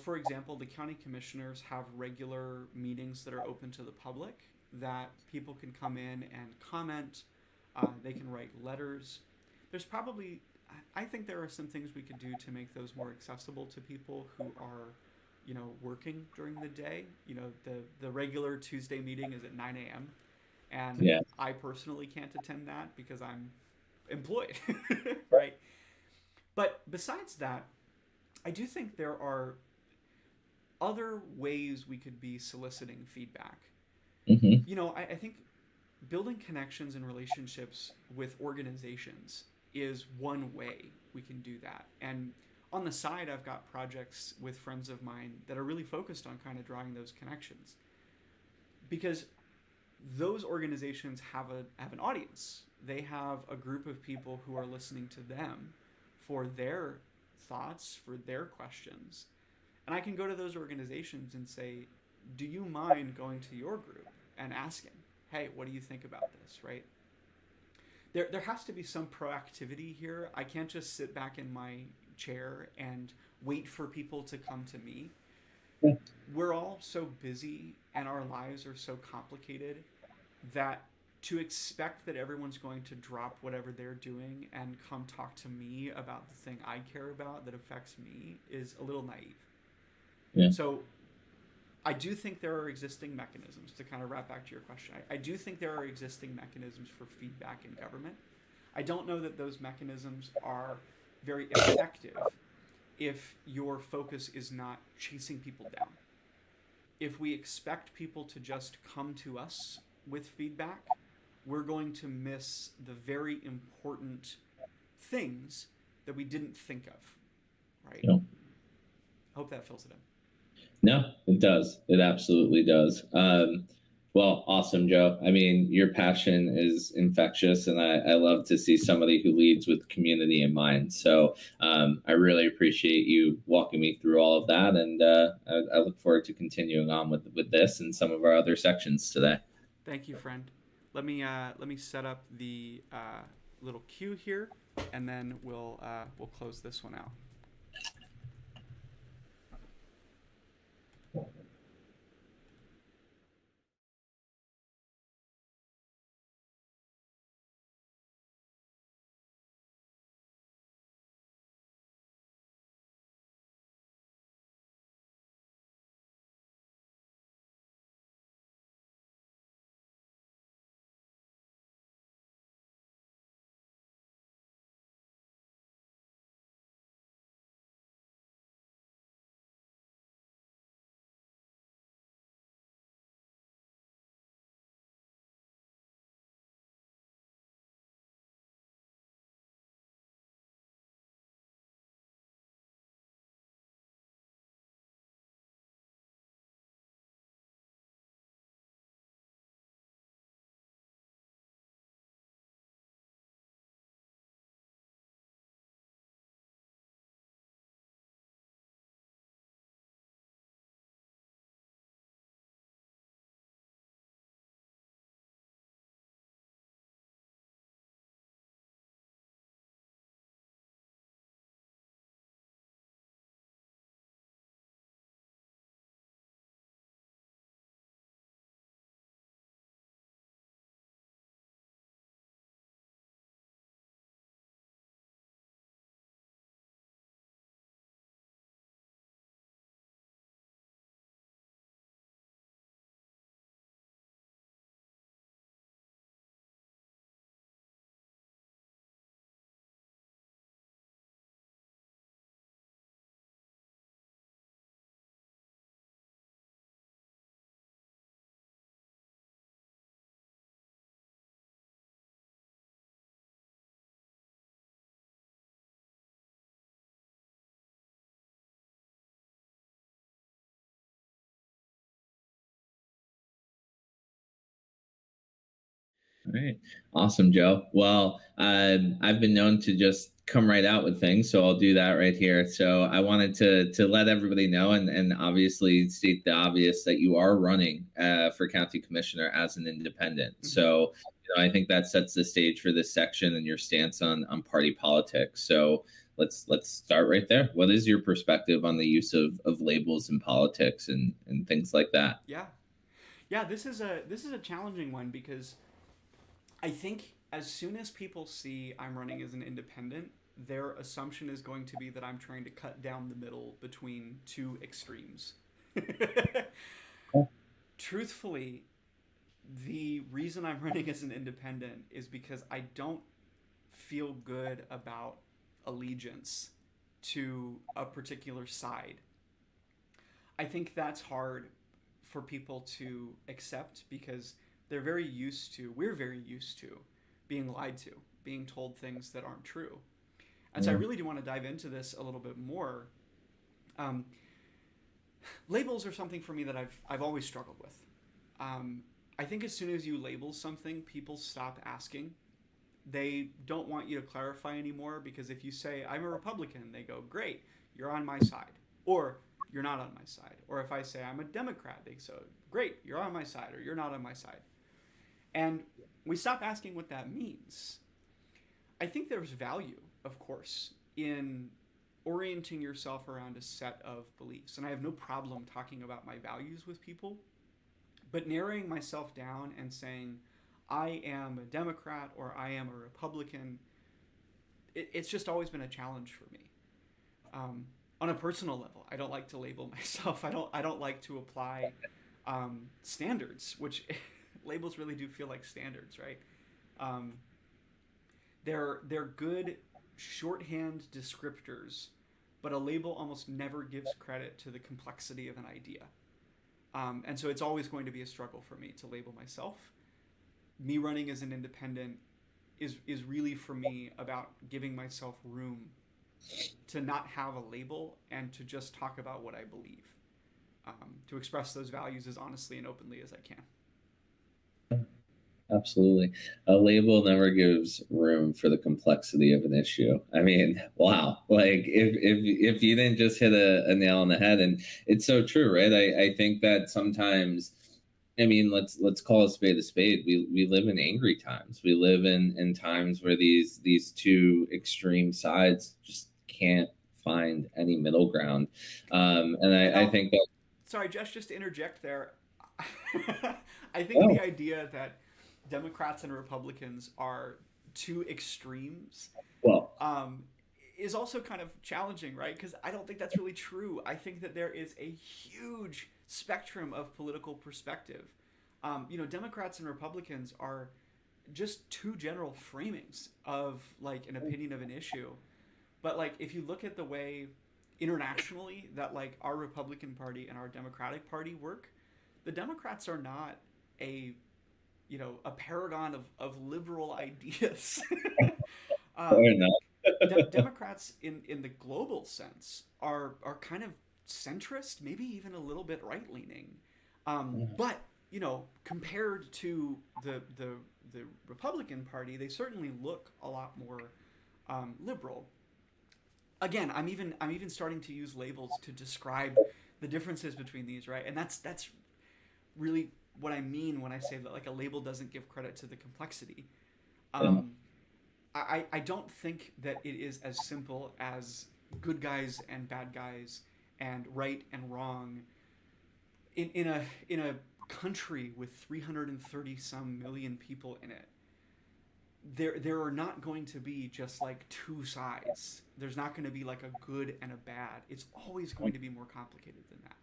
Speaker 1: For example, the county commissioners have regular meetings that are open to the public that people can come in and comment. They can write letters. There's probably, I think there are some things we could do to make those more accessible to people who are, working during the day. The regular Tuesday meeting is at 9 a.m. And
Speaker 2: Yeah.
Speaker 1: I personally can't attend that because I'm employed, right? But besides that, I do think there are other ways we could be soliciting feedback.
Speaker 2: Mm-hmm.
Speaker 1: I think building connections and relationships with organizations is one way we can do that. And On the side, I've got projects with friends of mine that are really focused on kind of drawing those connections, because those organizations have an audience. They have a group of people who are listening to them for their thoughts, for their questions. And I can go to those organizations and say, "Do you mind going to your group and asking, hey, what do you think about this?" Right? There has to be some proactivity here. I can't just sit back in my chair and wait for people to come to me. We're all so busy and our lives are so complicated that to expect that everyone's going to drop whatever they're doing and come talk to me about the thing I care about that affects me is a little naive.
Speaker 2: Yeah.
Speaker 1: So I do think there are existing mechanisms to kind of wrap back to your question. I do think there are existing mechanisms for feedback in government. I don't know that those mechanisms are very effective if your focus is not chasing people down. If we expect people to just come to us with feedback, we're going to miss the very important things that we didn't think of, right?
Speaker 2: Yeah.
Speaker 1: Hope that fills it in.
Speaker 2: No, it does. It absolutely does. Well, awesome, Jo. I mean, your passion is infectious, and I love to see somebody who leads with community in mind. So I really appreciate you walking me through all of that, and I look forward to continuing on with this and some of our other sections today.
Speaker 1: Thank you, friend. Let me set up the little cue here, and then we'll close this one out.
Speaker 2: All right. Awesome, Jo. Well, I've been known to just come right out with things, so I'll do that right here. So I wanted to let everybody know, and obviously state the obvious, that you are running for county commissioner as an independent.
Speaker 1: Mm-hmm.
Speaker 2: So I think that sets the stage for this section and your stance on party politics. So let's start right there. What is your perspective on the use of labels in politics and things like that?
Speaker 1: Yeah. This is a challenging one because I think as soon as people see I'm running as an independent, their assumption is going to be that I'm trying to cut down the middle between two extremes. Truthfully, the reason I'm running as an independent is because I don't feel good about allegiance to a particular side. I think that's hard for people to accept because we're very used to being lied to, being told things that aren't true. And so I really do want to dive into this a little bit more. Um, Labels are something for me that I've always struggled with. I think as soon as you label something, people stop asking. They don't want you to clarify anymore, because if you say I'm a Republican, they go, "Great, you're on my side," or "You're not on my side." Or if I say I'm a Democrat, they say, "Great, you're on my side," or "You're not on my side." And we stop asking what that means. I think there's value, of course, in orienting yourself around a set of beliefs. And I have no problem talking about my values with people, but narrowing myself down and saying, I am a Democrat or I am a Republican, it's just always been a challenge for me. On a personal level, I don't like to label myself. I don't like to apply standards, which labels really do feel like standards, right? Um, they're good shorthand descriptors, but a label almost never gives credit to the complexity of an idea. And so it's always going to be a struggle for me to label myself. Me running as an independent is really for me about giving myself room to not have a label and to just talk about what I believe, to express those values as honestly and openly as I can.
Speaker 2: Absolutely. A label never gives room for the complexity of an issue. I mean, wow. Like if you didn't just hit a nail on the head, and it's so true, right? I think that sometimes, I mean, let's call a spade a spade. We live in angry times. We live in times where these two extreme sides just can't find any middle ground. And I think that,
Speaker 1: Sorry, just to interject there. I think the
Speaker 2: oh,
Speaker 1: idea that Democrats and Republicans are two extremes
Speaker 2: well,
Speaker 1: um, is also kind of challenging, right? Because I don't think that's really true. I think that there is a huge spectrum of political perspective. Democrats and Republicans are just two general framings of like an opinion of an issue. But like if you look at the way internationally that like our Republican Party and our Democratic Party work, the Democrats are not a a paragon of liberal ideas.
Speaker 2: fair
Speaker 1: um,
Speaker 2: enough.
Speaker 1: Democrats in the global sense are kind of centrist, maybe even a little bit right leaning. But compared to the Republican Party, they certainly look a lot more liberal. Again, I'm even starting to use labels to describe the differences between these, right? And that's really what I mean when I say that like a label doesn't give credit to the complexity.
Speaker 2: Yeah.
Speaker 1: Um, I don't think that it is as simple as good guys and bad guys and right and wrong in a country with 330 some million people in it. There are not going to be just like two sides. There's not going to be like a good and a bad. It's always going to be more complicated than that.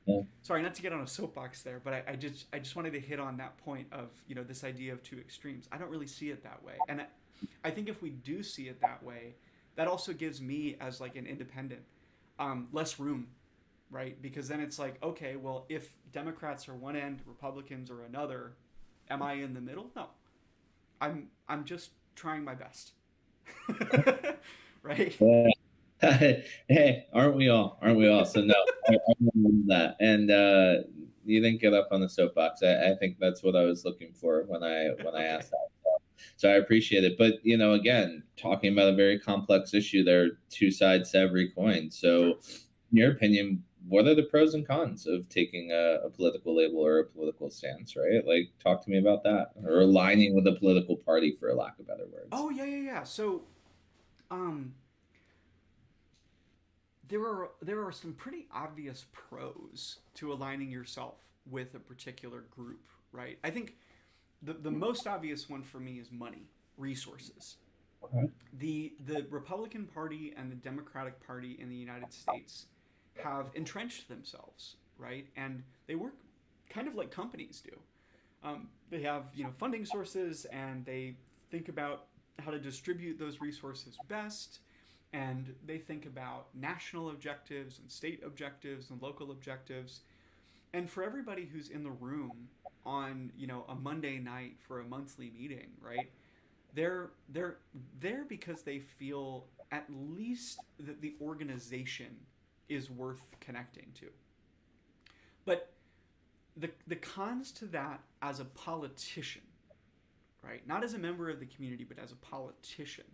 Speaker 2: Yeah.
Speaker 1: Sorry, not to get on a soapbox there, but I just wanted to hit on that point of this idea of two extremes. I don't really see it that way, and I think if we do see it that way, that also gives me as like an independent less room, right? Because then it's like, okay, well, if Democrats are one end, Republicans are another, am I in the middle? No, I'm just trying my best, right?
Speaker 2: Yeah. Hey, aren't we all? Aren't we all? So no, I remember that. And you didn't get up on the soapbox. I think that's what I was looking for when I
Speaker 1: Okay,
Speaker 2: asked that. So I appreciate it. But again, talking about a very complex issue, there are two sides to every coin.
Speaker 1: sure.
Speaker 2: So, in your opinion, what are the pros and cons of taking a political label or a political stance? Right? Like, talk to me about that, or aligning with a political party, for a lack of better words.
Speaker 1: Oh yeah, yeah, yeah. So um, there are some pretty obvious pros to aligning yourself with a particular group, right? I think the most obvious one for me is money, resources.
Speaker 2: Okay.
Speaker 1: The Republican Party and the Democratic Party in the United States have entrenched themselves, right? And they work kind of like companies do. They have funding sources, and they think about how to distribute those resources best, and they think about national objectives and state objectives and local objectives. And for everybody who's in the room on a Monday night for a monthly meeting, right? They're there because they feel at least that the organization is worth connecting to. But the cons to that as a politician, right? Not as a member of the community, but as a politician,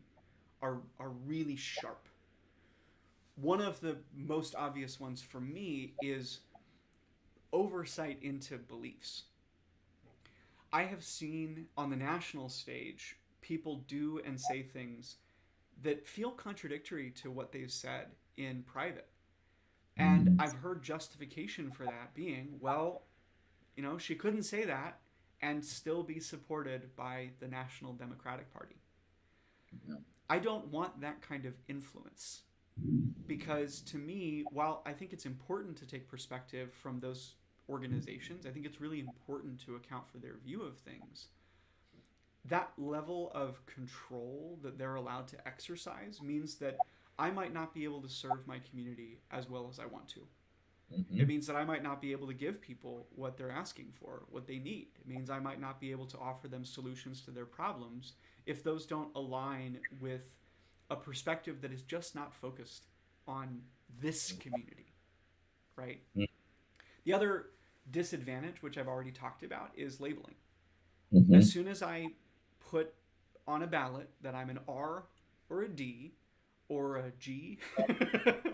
Speaker 1: are really sharp. One of the most obvious ones for me is oversight into beliefs. I have seen on the national stage people do and say things that feel contradictory to what they've said in private. And I've heard justification for that being, well, she couldn't say that and still be supported by the National Democratic Party. I don't want that kind of influence because to me, while I think it's important to take perspective from those organizations, I think it's really important to account for their view of things. That level of control that they're allowed to exercise means that I might not be able to serve my community as well as I want to. It means that I might not be able to give people what they're asking for, what they need. It means I might not be able to offer them solutions to their problems if those don't align with a perspective that is just not focused on this community, right? The other disadvantage, which I've already talked about, is labeling. As soon as I put on a ballot that I'm an R or a D or a G,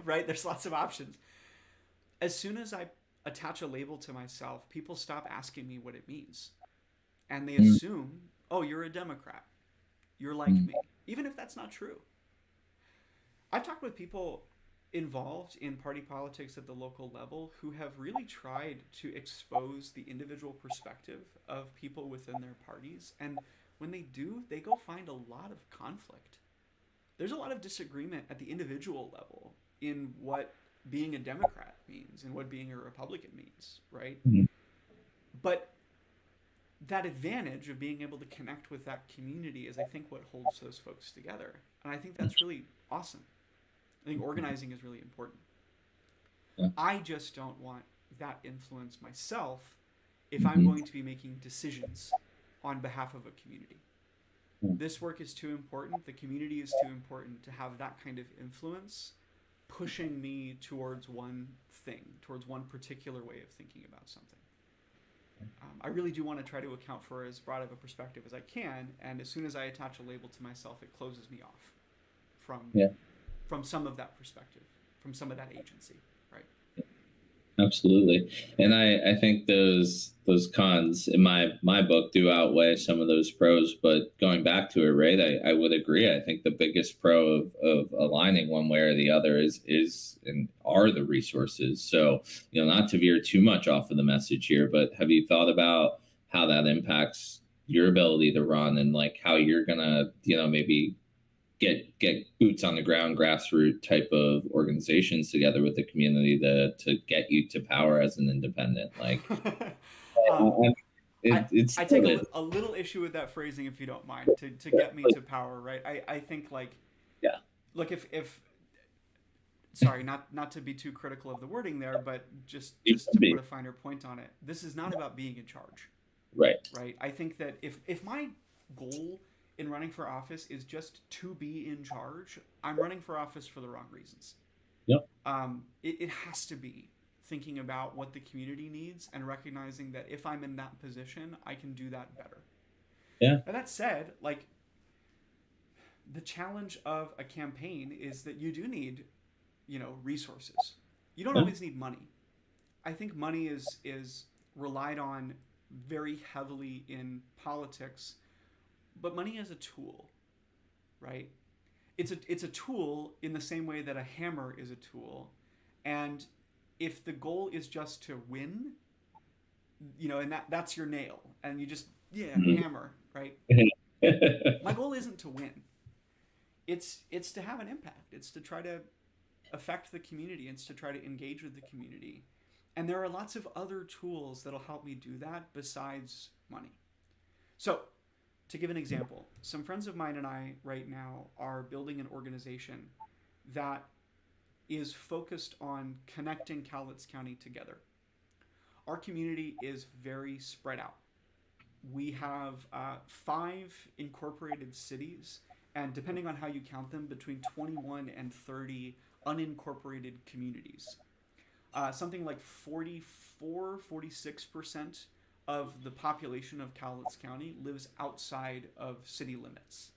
Speaker 1: right? There's lots of options. As soon as I attach a label to myself, people stop asking me what it means. And they assume, oh, you're a Democrat. You're like me. Even if that's not true. I've talked with people involved in party politics at the local level who have really tried to expose the individual perspective of people within their parties. And when they do, they go find a lot of conflict. There's a lot of disagreement at the individual level in what being a Democrat means and what being a Republican means, right? But that advantage of being able to connect with that community is, I think, what holds those folks together. And I think that's really awesome. I think organizing is really important. I just don't want that influence myself if I'm going to be making decisions on behalf of a community. This work is too important. The community is too important to have that kind of influence pushing me towards one thing, towards one particular way of thinking about something. I really do want to try to account for as broad of a perspective as I can, and as soon as I attach a label to myself, it closes me off from some of that perspective, from some of that agency, right?
Speaker 2: Absolutely. And I think those cons in my book do outweigh some of those pros, but going back to it, right, I would agree. I think the biggest pro of aligning one way or the other is and are the resources. So, not to veer too much off of the message here, but have you thought about how that impacts your ability to run and like how you're gonna, maybe get boots on the ground, grassroots type of organizations together with the community to get you to power as an independent? Like,
Speaker 1: I take a little issue with that phrasing, if you don't mind, to get me to power, right? I think like,
Speaker 2: yeah.
Speaker 1: Look, if sorry, not to be too critical of the wording there, but just to put a finer point on it, this is not about being in charge,
Speaker 2: right?
Speaker 1: I think that if my goal in running for office is just to be in charge, I'm running for office for the wrong reasons.
Speaker 2: Yep.
Speaker 1: It has to be thinking about what the community needs and recognizing that if I'm in that position, I can do that better.
Speaker 2: Yeah.
Speaker 1: And that said, like, the challenge of a campaign is that you do need, resources. You don't always need money. I think money is relied on very heavily in politics, but money is a tool, right? It's a tool in the same way that a hammer is a tool. And if the goal is just to win, and that's your nail, and you just, hammer, right? My goal isn't to win. It's to have an impact. It's to try to affect the community. It's to try to engage with the community. And there are lots of other tools that'll help me do that besides money. So, to give an example, some friends of mine and I right now are building an organization that is focused on connecting Cowlitz County together. Our community is very spread out. We have 5 incorporated cities and depending on how you count them, between 21 and 30 unincorporated communities. Something like 44, 46% of the population of Cowlitz County lives outside of city limits.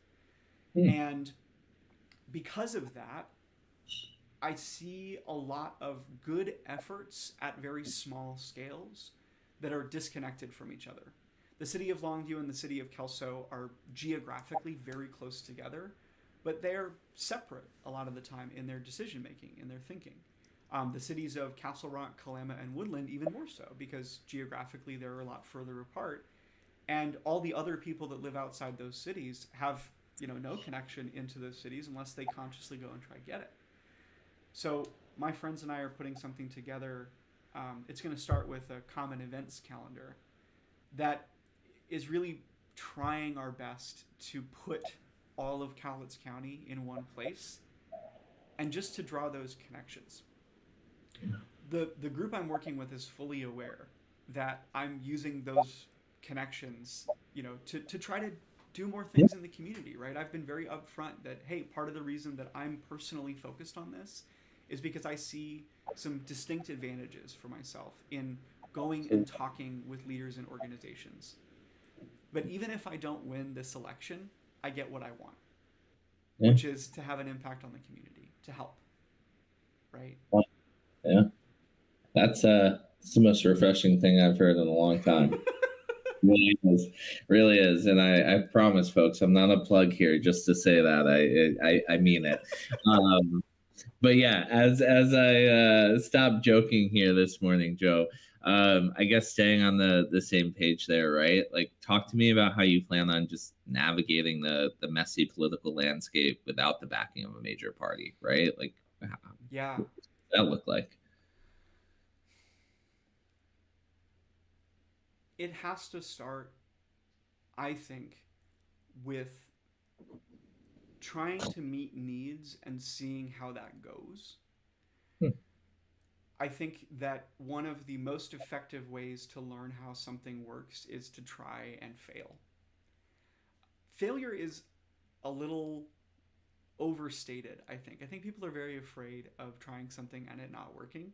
Speaker 2: Hmm.
Speaker 1: And because of that, I see a lot of good efforts at very small scales that are disconnected from each other. The city of Longview and the city of Kelso are geographically very close together, but they're separate a lot of the time in their decision making, in their thinking. The cities of Castle Rock, Kalama, and Woodland even more so, because geographically they're a lot further apart, and all the other people that live outside those cities have no connection into those cities unless they consciously go and try to get it. So my friends and I are putting something together. It's going to start with a common events calendar that is really trying our best to put all of Cowlitz County in one place and just to draw those connections. The group I'm working with is fully aware that I'm using those connections, to try to do more things in the community, right? I've been very upfront that, hey, part of the reason that I'm personally focused on this is because I see some distinct advantages for myself in going and talking with leaders and organizations. But even if I don't win this election, I get what I want,
Speaker 2: Yeah.
Speaker 1: which is to have an impact on the community, to help, right?
Speaker 2: Yeah. That's the most refreshing thing I've heard in a long time. Really is, really is, and I promise, folks, I'm not a plug here just to say that. I mean it. Um, but yeah, as I stopped joking here this morning, Joe, I guess staying on the same page there, right? Like, talk to me about how you plan on just navigating the messy political landscape without the backing of a major party, right? Like,
Speaker 1: Yeah.
Speaker 2: what does that look like?
Speaker 1: It has to start, I think, with trying to meet needs and seeing how that goes.
Speaker 2: Hmm.
Speaker 1: I think that one of the most effective ways to learn how something works is to try and fail. Failure is a little overstated, I think. I think people are very afraid of trying something and it not working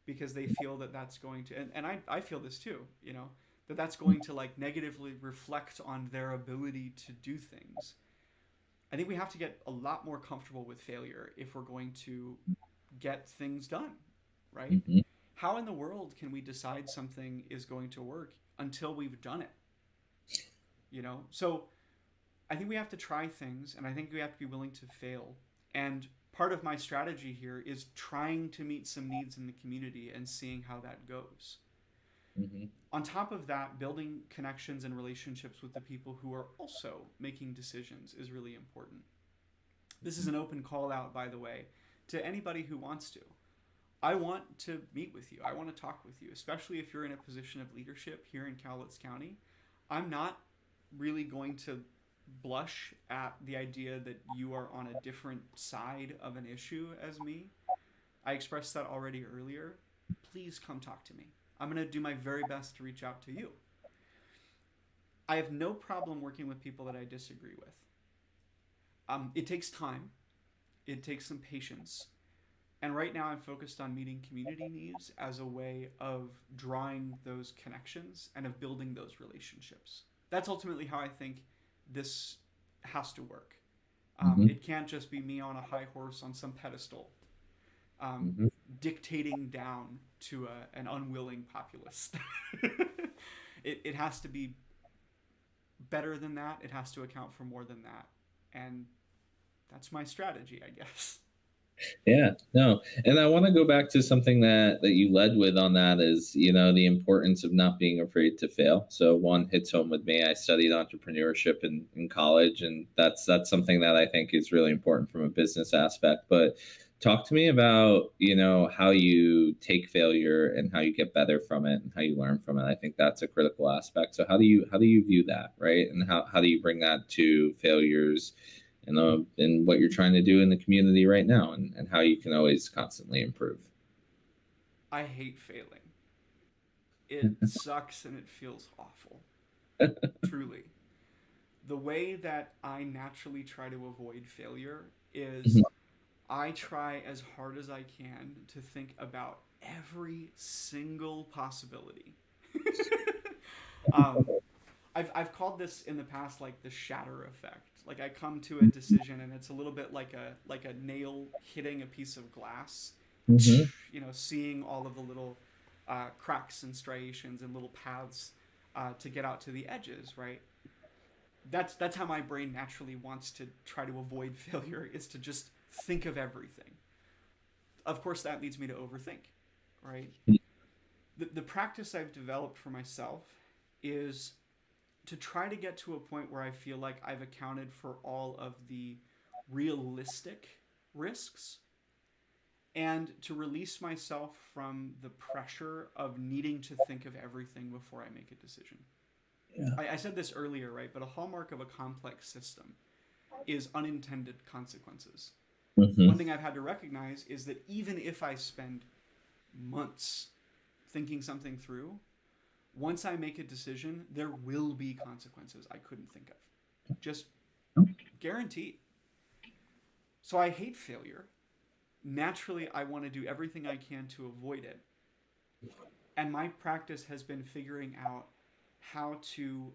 Speaker 1: because they feel that that's going to, and I feel this too, that that's going to like negatively reflect on their ability to do things. I think we have to get a lot more comfortable with failure if we're going to get things done, right?
Speaker 2: Mm-hmm.
Speaker 1: How in the world can we decide something is going to work until we've done it? So I think we have to try things, and I think we have to be willing to fail. And part of my strategy here is trying to meet some needs in the community and seeing how that goes.
Speaker 2: Mm-hmm.
Speaker 1: On top of that, building connections and relationships with the people who are also making decisions is really important. This is an open call out, by the way, to anybody who wants to. I want to meet with you. I want to talk with you, especially if you're in a position of leadership here in Cowlitz County. I'm not really going to blush at the idea that you are on a different side of an issue as me. I expressed that already earlier. Please come talk to me. I'm going to do my very best to reach out to you. I have no problem working with people that I disagree with. It takes time, it takes some patience. And right now, I'm focused on meeting community needs as a way of drawing those connections and of building those relationships. That's ultimately how I think this has to work.
Speaker 2: Mm-hmm.
Speaker 1: It can't just be me on a high horse on some pedestal, um,
Speaker 2: Mm-hmm.
Speaker 1: dictating down to an unwilling populace. It has to be better than that. It has to account for more than that. And that's my strategy, I guess.
Speaker 2: Yeah, no. And I want to go back to something that you led with on that is, the importance of not being afraid to fail. So one hits home with me. I studied entrepreneurship in college, and that's something that I think is really important from a business aspect. But talk to me about, how you take failure and how you get better from it and how you learn from it. I think that's a critical aspect. So how do you view that, right? And how do you bring that to failures and what you're trying to do in the community right now, and how you can always constantly improve?
Speaker 1: I hate failing. It sucks and it feels awful. Truly. The way that I naturally try to avoid failure is
Speaker 2: Mhm.
Speaker 1: I try as hard as I can to think about every single possibility. um, I've called this in the past like the shatter effect. Like I come to a decision and it's a little bit like a nail hitting a piece of glass,
Speaker 2: Mhm.
Speaker 1: seeing all of the little cracks and striations and little paths to get out to the edges, right? That's how my brain naturally wants to try to avoid failure is to just think of everything. Of course, that leads me to overthink, right? The practice I've developed for myself is to try to get to a point where I feel like I've accounted for all of the realistic risks and to release myself from the pressure of needing to think of everything before I make a decision.
Speaker 2: Yeah.
Speaker 1: I said this earlier, right? But a hallmark of a complex system is unintended consequences. One
Speaker 2: Mhm.
Speaker 1: thing I've had to recognize is that even if I spend months thinking something through, once I make a decision, there will be consequences I couldn't think of. Just guaranteed. So I hate failure. Naturally, I want to do everything I can to avoid it. And my practice has been figuring out how to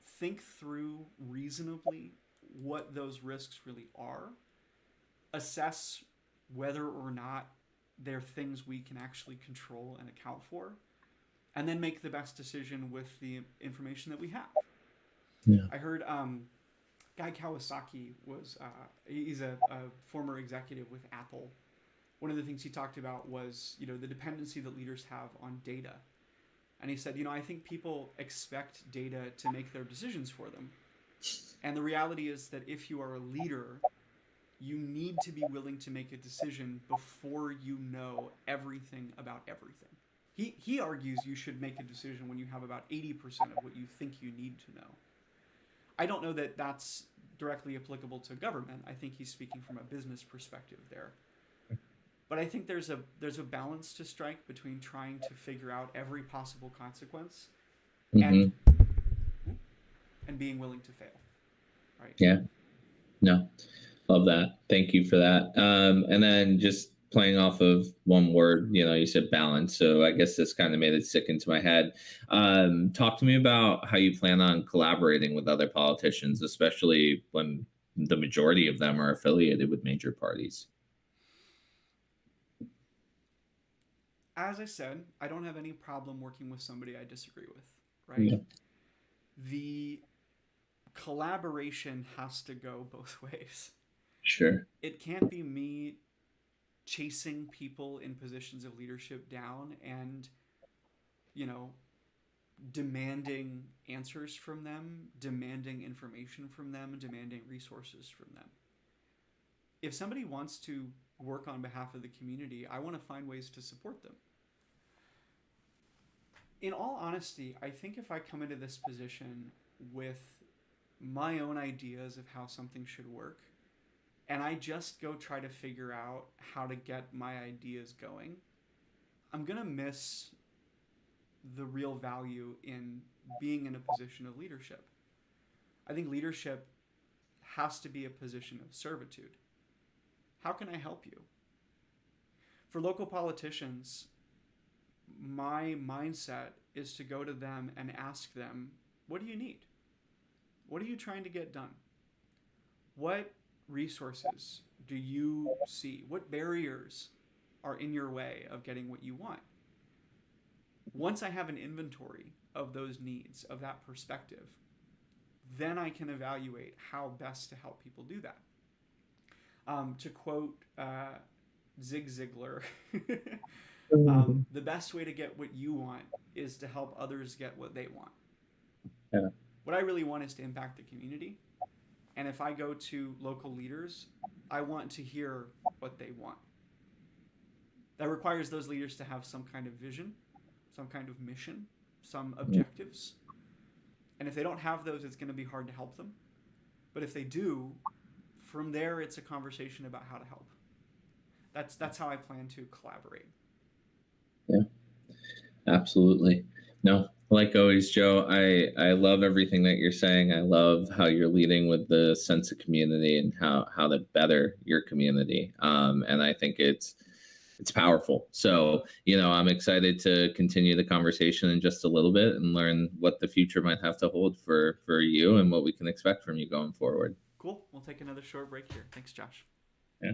Speaker 1: think through reasonably what those risks really are, assess whether or not they're things we can actually control and account for, and then make the best decision with the information that we have.
Speaker 2: Yeah.
Speaker 1: I heard Guy Kawasaki was he's a former executive with Apple. One of the things he talked about was the dependency that leaders have on data, and he said I think people expect data to make their decisions for them, and the reality is that if you are a leader, you need to be willing to make a decision before you know everything about everything. He argues you should make a decision when you have about 80% of what you think you need to know. I don't know that that's directly applicable to government. I think he's speaking from a business perspective there. But I think there's a balance to strike between trying to figure out every possible consequence and
Speaker 2: Mhm.
Speaker 1: and being willing to fail, right?
Speaker 2: Yeah. No. Love that. Thank you for that. And then just playing off of one word, you said balance. So I guess this kind of made it stick into my head. Talk to me about how you plan on collaborating with other politicians, especially when the majority of them are affiliated with major parties.
Speaker 1: As I said, I don't have any problem working with somebody I disagree with, right?
Speaker 2: Yeah.
Speaker 1: The collaboration has to go both ways.
Speaker 2: Sure.
Speaker 1: It can't be me chasing people in positions of leadership down and, you know, demanding answers from them, demanding information from them, demanding resources from them. If somebody wants to work on behalf of the community, I want to find ways to support them. In all honesty, I think if I come into this position with my own ideas of how something should work, and I just go try to figure out how to get my ideas going, I'm going to miss the real value in being in a position of leadership. I think leadership has to be a position of servitude. How can I help you? For local politicians, my mindset is to go to them and ask them, what do you need? What are you trying to get done? What resources do you see? What barriers are in your way of getting what you want? Once I have an inventory of those needs, of that perspective, then I can evaluate how best to help people do that. To quote Zig Ziglar, the best way to get what you want is to help others get what they want.
Speaker 2: Yeah.
Speaker 1: What I really want is to impact the community. And if I go to local leaders, I want to hear what they want. That requires those leaders to have some kind of vision, some kind of mission, some objectives. And if they don't have those, it's going to be hard to help them. But if they do, from there, it's a conversation about how to help. That's how I plan to collaborate.
Speaker 2: Yeah. Absolutely. No, Like always, Joe, I love everything that you're saying. I love how you're leading with the sense of community and how to better your community. And I think it's powerful. So, I'm excited to continue the conversation in just a little bit and learn what the future might have to hold for you and what we can expect from you going forward.
Speaker 1: Cool. We'll take another short break here. Thanks, Josh.
Speaker 2: Yeah.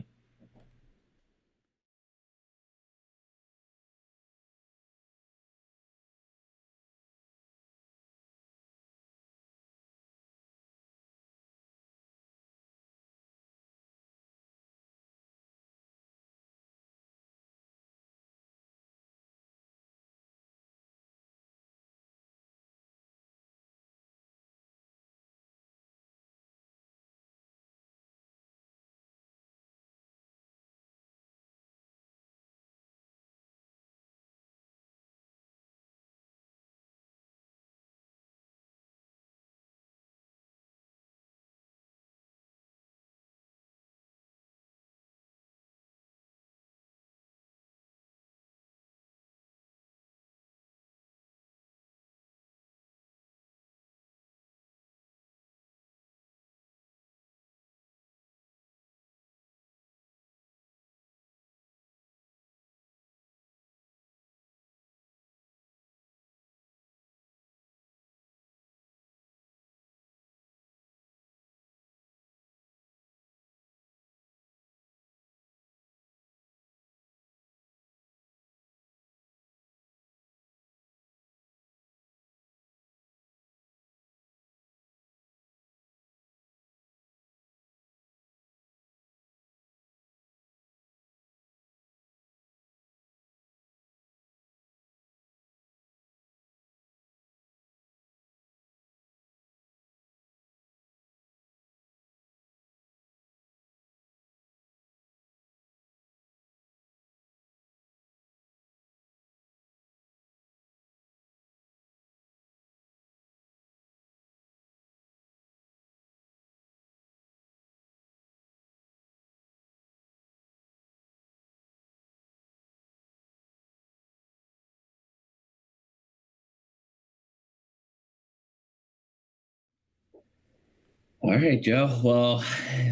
Speaker 2: All right, Joe. Well,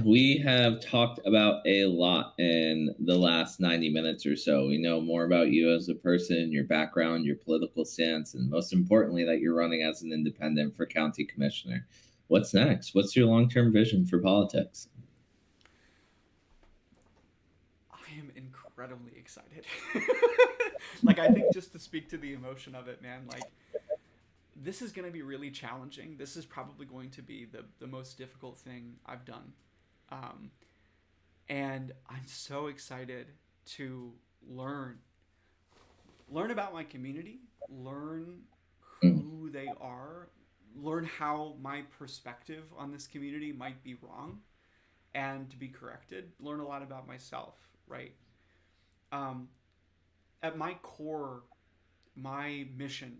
Speaker 2: we have talked about a lot in the last 90 minutes or so. We know more about you as a person, your background, your political stance, and most importantly, that you're running as an independent for county commissioner. What's next? What's your long term vision for politics?
Speaker 1: I am incredibly excited. Like, I think just to speak to the emotion of it, man, like, this is going to be really challenging. This is probably going to be the most difficult thing I've done. Um, and I'm so excited to learn learn about my community, learn
Speaker 2: Mm.
Speaker 1: who they are, learn how my perspective on this community might be wrong and to be corrected, learn a lot about myself, right? Um, at my core, my mission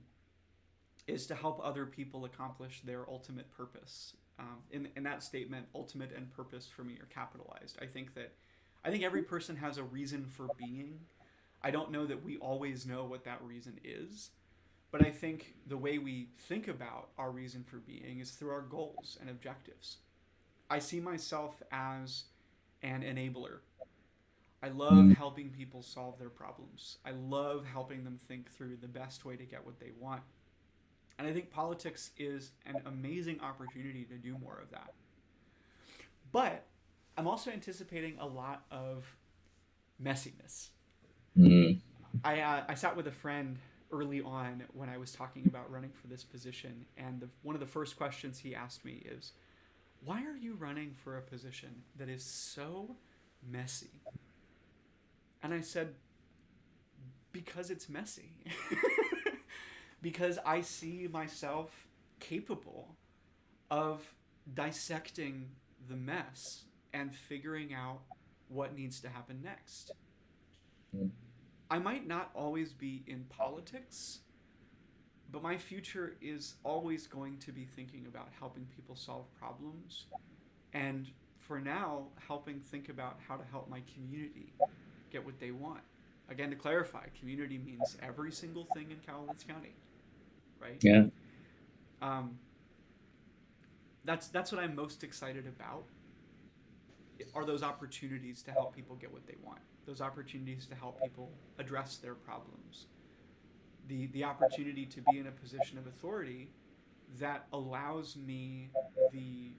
Speaker 1: is to help other people accomplish their ultimate purpose. In that statement, ultimate and purpose for me are capitalized. I think every person has a reason for being. I don't know that we always know what that reason is, but I think the way we think about our reason for being is through our goals and objectives. I see myself as an enabler. I love
Speaker 2: Mm.
Speaker 1: helping people solve their problems. I love helping them think through the best way to get what they want. And I think politics is an amazing opportunity to do more of that. But I'm also anticipating a lot of messiness.
Speaker 2: Mm.
Speaker 1: I sat with a friend early on when I was talking about running for this position, and one of the first questions he asked me is, "Why are you running for a position that is so messy?" And I said, "Because it's messy." Because I see myself capable of dissecting the mess and figuring out what needs to happen next.
Speaker 2: Mm.
Speaker 1: I might not always be in politics, but my future is always going to be thinking about helping people solve problems. And for now, helping think about how to help my community get what they want. Again, to clarify, community means every single thing in Cowlitz County, right?
Speaker 2: Yeah.
Speaker 1: Um, that's what I'm most excited about, are those opportunities to help people get what they want, those opportunities to help people address their problems, the opportunity to be in a position of authority that allows me the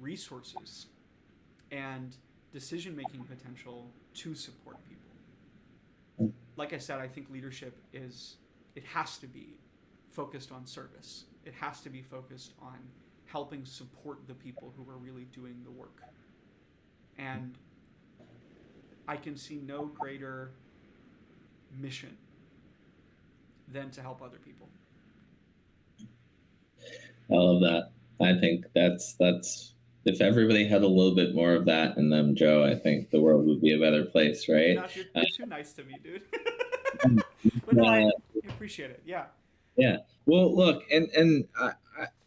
Speaker 1: resources and decision making potential to support people. Like I said, I think leadership is, it has to be focused on service. It has to be focused on helping support the people who are really doing the work. And I can see no greater mission than to help other people.
Speaker 2: I love that. I think that's if everybody had a little bit more of that in them, Joe, I think the world would be a better place, right?
Speaker 1: Josh, you're too nice to me, dude. But no, I
Speaker 2: Uh,
Speaker 1: appreciate it. Yeah.
Speaker 2: Yeah. Well, look, and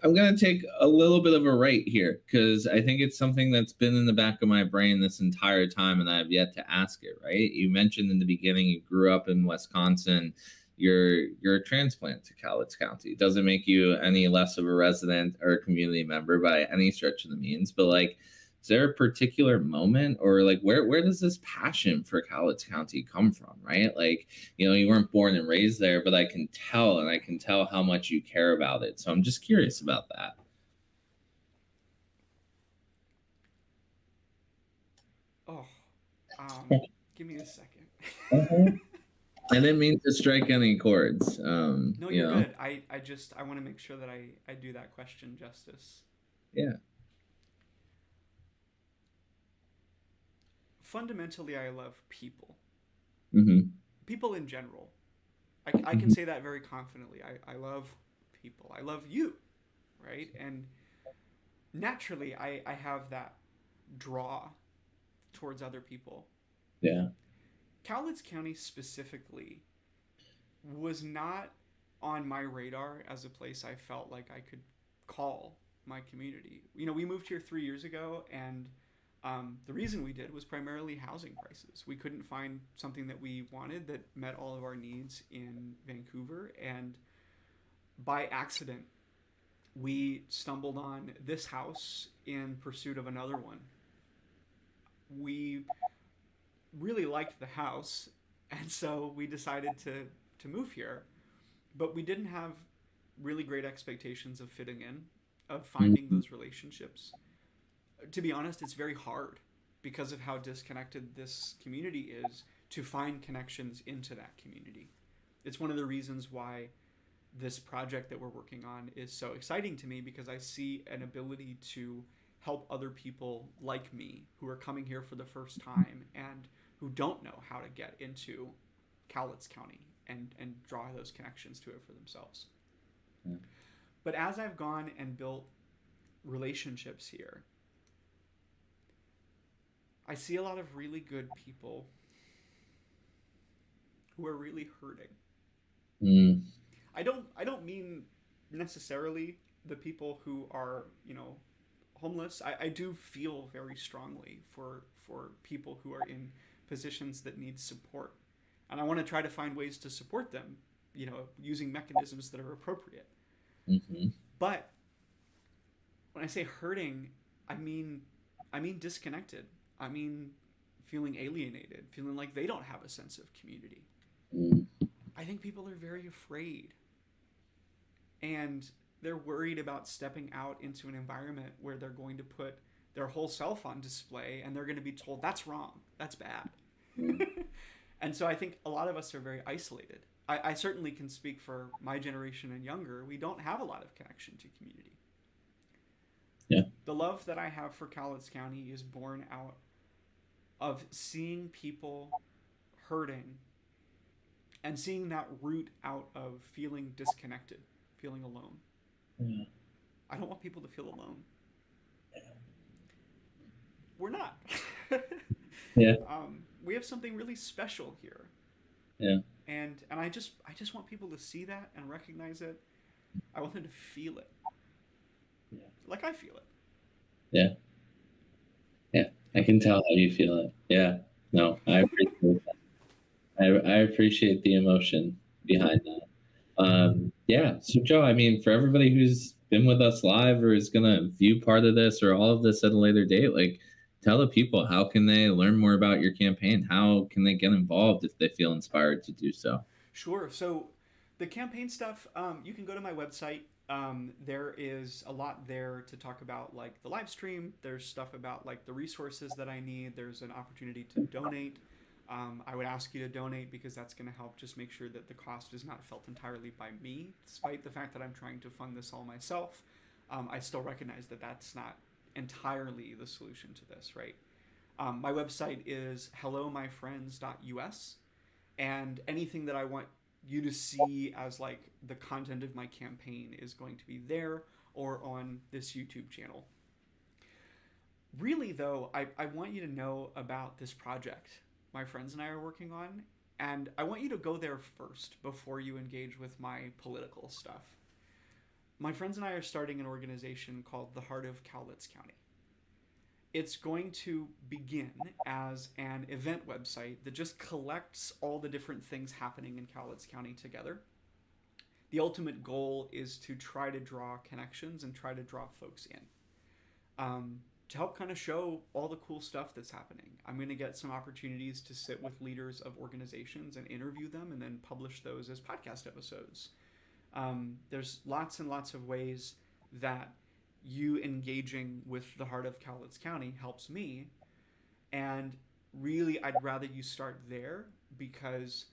Speaker 2: I'm gonna take a little bit of a right here because I think it's something that's been in the back of my brain this entire time, and I've yet to ask it. Right? You mentioned in the beginning you grew up in Wisconsin. You're a transplant to Cowlitz County. It doesn't make you any less of a resident or a community member by any stretch of the means, but like, is there a particular moment or like where does this passion for Cowlitz County come from? Right? Like, you weren't born and raised there, but I can tell, and I can tell how much you care about it. So I'm just curious about that.
Speaker 1: Oh, give me a second.
Speaker 2: Mhm. I didn't mean to strike any chords.
Speaker 1: No, you're good. I want to make sure that I do that question justice.
Speaker 2: Yeah.
Speaker 1: Fundamentally, I love people.
Speaker 2: Mm-hmm.
Speaker 1: People in general. I can
Speaker 2: Mm-hmm.
Speaker 1: say that very confidently. I love people. I love you, right? And naturally, I have that draw towards other people.
Speaker 2: Yeah.
Speaker 1: Cowlitz County specifically was not on my radar as a place I felt like I could call my community. We moved here 3 years ago, and the reason we did was primarily housing prices. We couldn't find something that we wanted that met all of our needs in Vancouver, and by accident, we stumbled on this house in pursuit of another one. We really liked the house, and so we decided to move here. But we didn't have really great expectations of fitting in, of finding
Speaker 2: Mm-hmm.
Speaker 1: those relationships. To be honest, it's very hard because of how disconnected this community is to find connections into that community. It's one of the reasons why this project that we're working on is so exciting to me, because I see an ability to help other people like me who are coming here for the first time and who don't know how to get into Cowlitz County and draw those connections to it for themselves.
Speaker 2: Yeah.
Speaker 1: But as I've gone and built relationships here, I see a lot of really good people who are really hurting.
Speaker 2: Mm.
Speaker 1: I don't mean necessarily the people who are, homeless. I do feel very strongly for people who are in positions that need support. And I want to try to find ways to support them, using mechanisms that are appropriate.
Speaker 2: Mm-hmm.
Speaker 1: But when I say hurting, I mean disconnected. I mean feeling alienated, feeling like they don't have a sense of community.
Speaker 2: Mm.
Speaker 1: I think people are very afraid, and they're worried about stepping out into an environment where they're going to put their whole self on display, and they're going to be told that's wrong, that's bad.
Speaker 2: Mm.
Speaker 1: And so I think a lot of us are very isolated. I certainly can speak for my generation and younger. We don't have a lot of connection to community.
Speaker 2: Yeah.
Speaker 1: The love that I have for Cowlitz County is born out of seeing people hurting and seeing that root out of feeling disconnected, feeling alone.
Speaker 2: Yeah.
Speaker 1: I don't want people to feel alone. We're not.
Speaker 2: Yeah.
Speaker 1: We have something really special here,
Speaker 2: Yeah.
Speaker 1: and I just want people to see that and recognize it. I want them to feel it,
Speaker 2: Yeah.
Speaker 1: like I feel it.
Speaker 2: Yeah. Yeah. I can tell how you feel it. Yeah. No, I appreciate that. I appreciate the emotion behind that. Yeah. So, Joe, I mean, for everybody who's been with us live or is going to view part of this or all of this at a later date, like, tell the people, how can they learn more about your campaign? How can they get involved if they feel inspired to do so?
Speaker 1: Sure. So the campaign stuff, you can go to my website. There is a lot there to talk about, like the live stream. There's stuff about like the resources that I need. There's an opportunity to donate. I would ask you to donate because that's going to help just make sure that the cost is not felt entirely by me, despite the fact that I'm trying to fund this all myself. I still recognize that that's not entirely the solution to this, right? My website is hellomyfriends.us, and anything that I want you to see as like the content of my campaign is going to be there or on this YouTube channel. Really, though, I want you to know about this project my friends and I are working on, and I want you to go there first before you engage with my political stuff. My friends and I are starting an organization called the Heart of Cowlitz County. It's going to begin as an event website that just collects all the different things happening in Cowlitz County together. The ultimate goal is to try to draw connections and try to draw folks in, to help kind of show all the cool stuff that's happening. I'm going to get some opportunities to sit with leaders of organizations and interview them and then publish those as podcast episodes. There's lots and lots of ways that you engaging with the Heart of Cowlitz County helps me. And really, I'd rather you start there because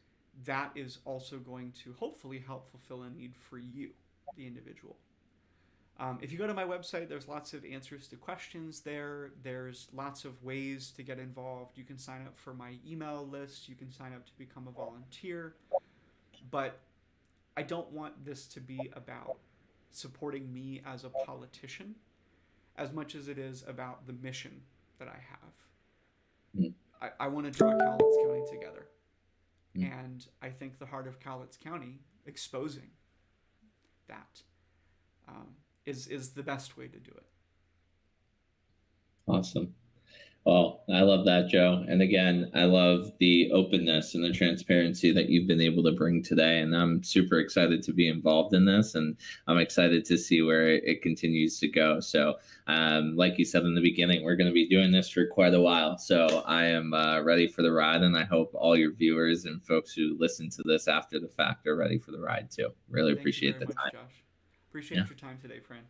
Speaker 1: that is also going to hopefully help fulfill a need for you, the individual. If you go to my website, there's lots of answers to questions there. There's lots of ways to get involved. You can sign up for my email list. You can sign up to become a volunteer. But I don't want this to be about supporting me as a politician as much as it is about the mission that I have. I want to draw Cowlitz County together. And I think the Heart of Cowlitz County exposing that is the best way to do it.
Speaker 2: Awesome. Well, I love that, Joe. And again, I love the openness and the transparency that you've been able to bring today. And I'm super excited to be involved in this. And I'm excited to see where it continues to go. So, like you said in the beginning, we're going to be doing this for quite a while. So I am ready for the ride. And I hope all your viewers and folks who listen to this after the fact are ready for the ride too. Really appreciate the time.
Speaker 1: Josh. Appreciate your time today, friend.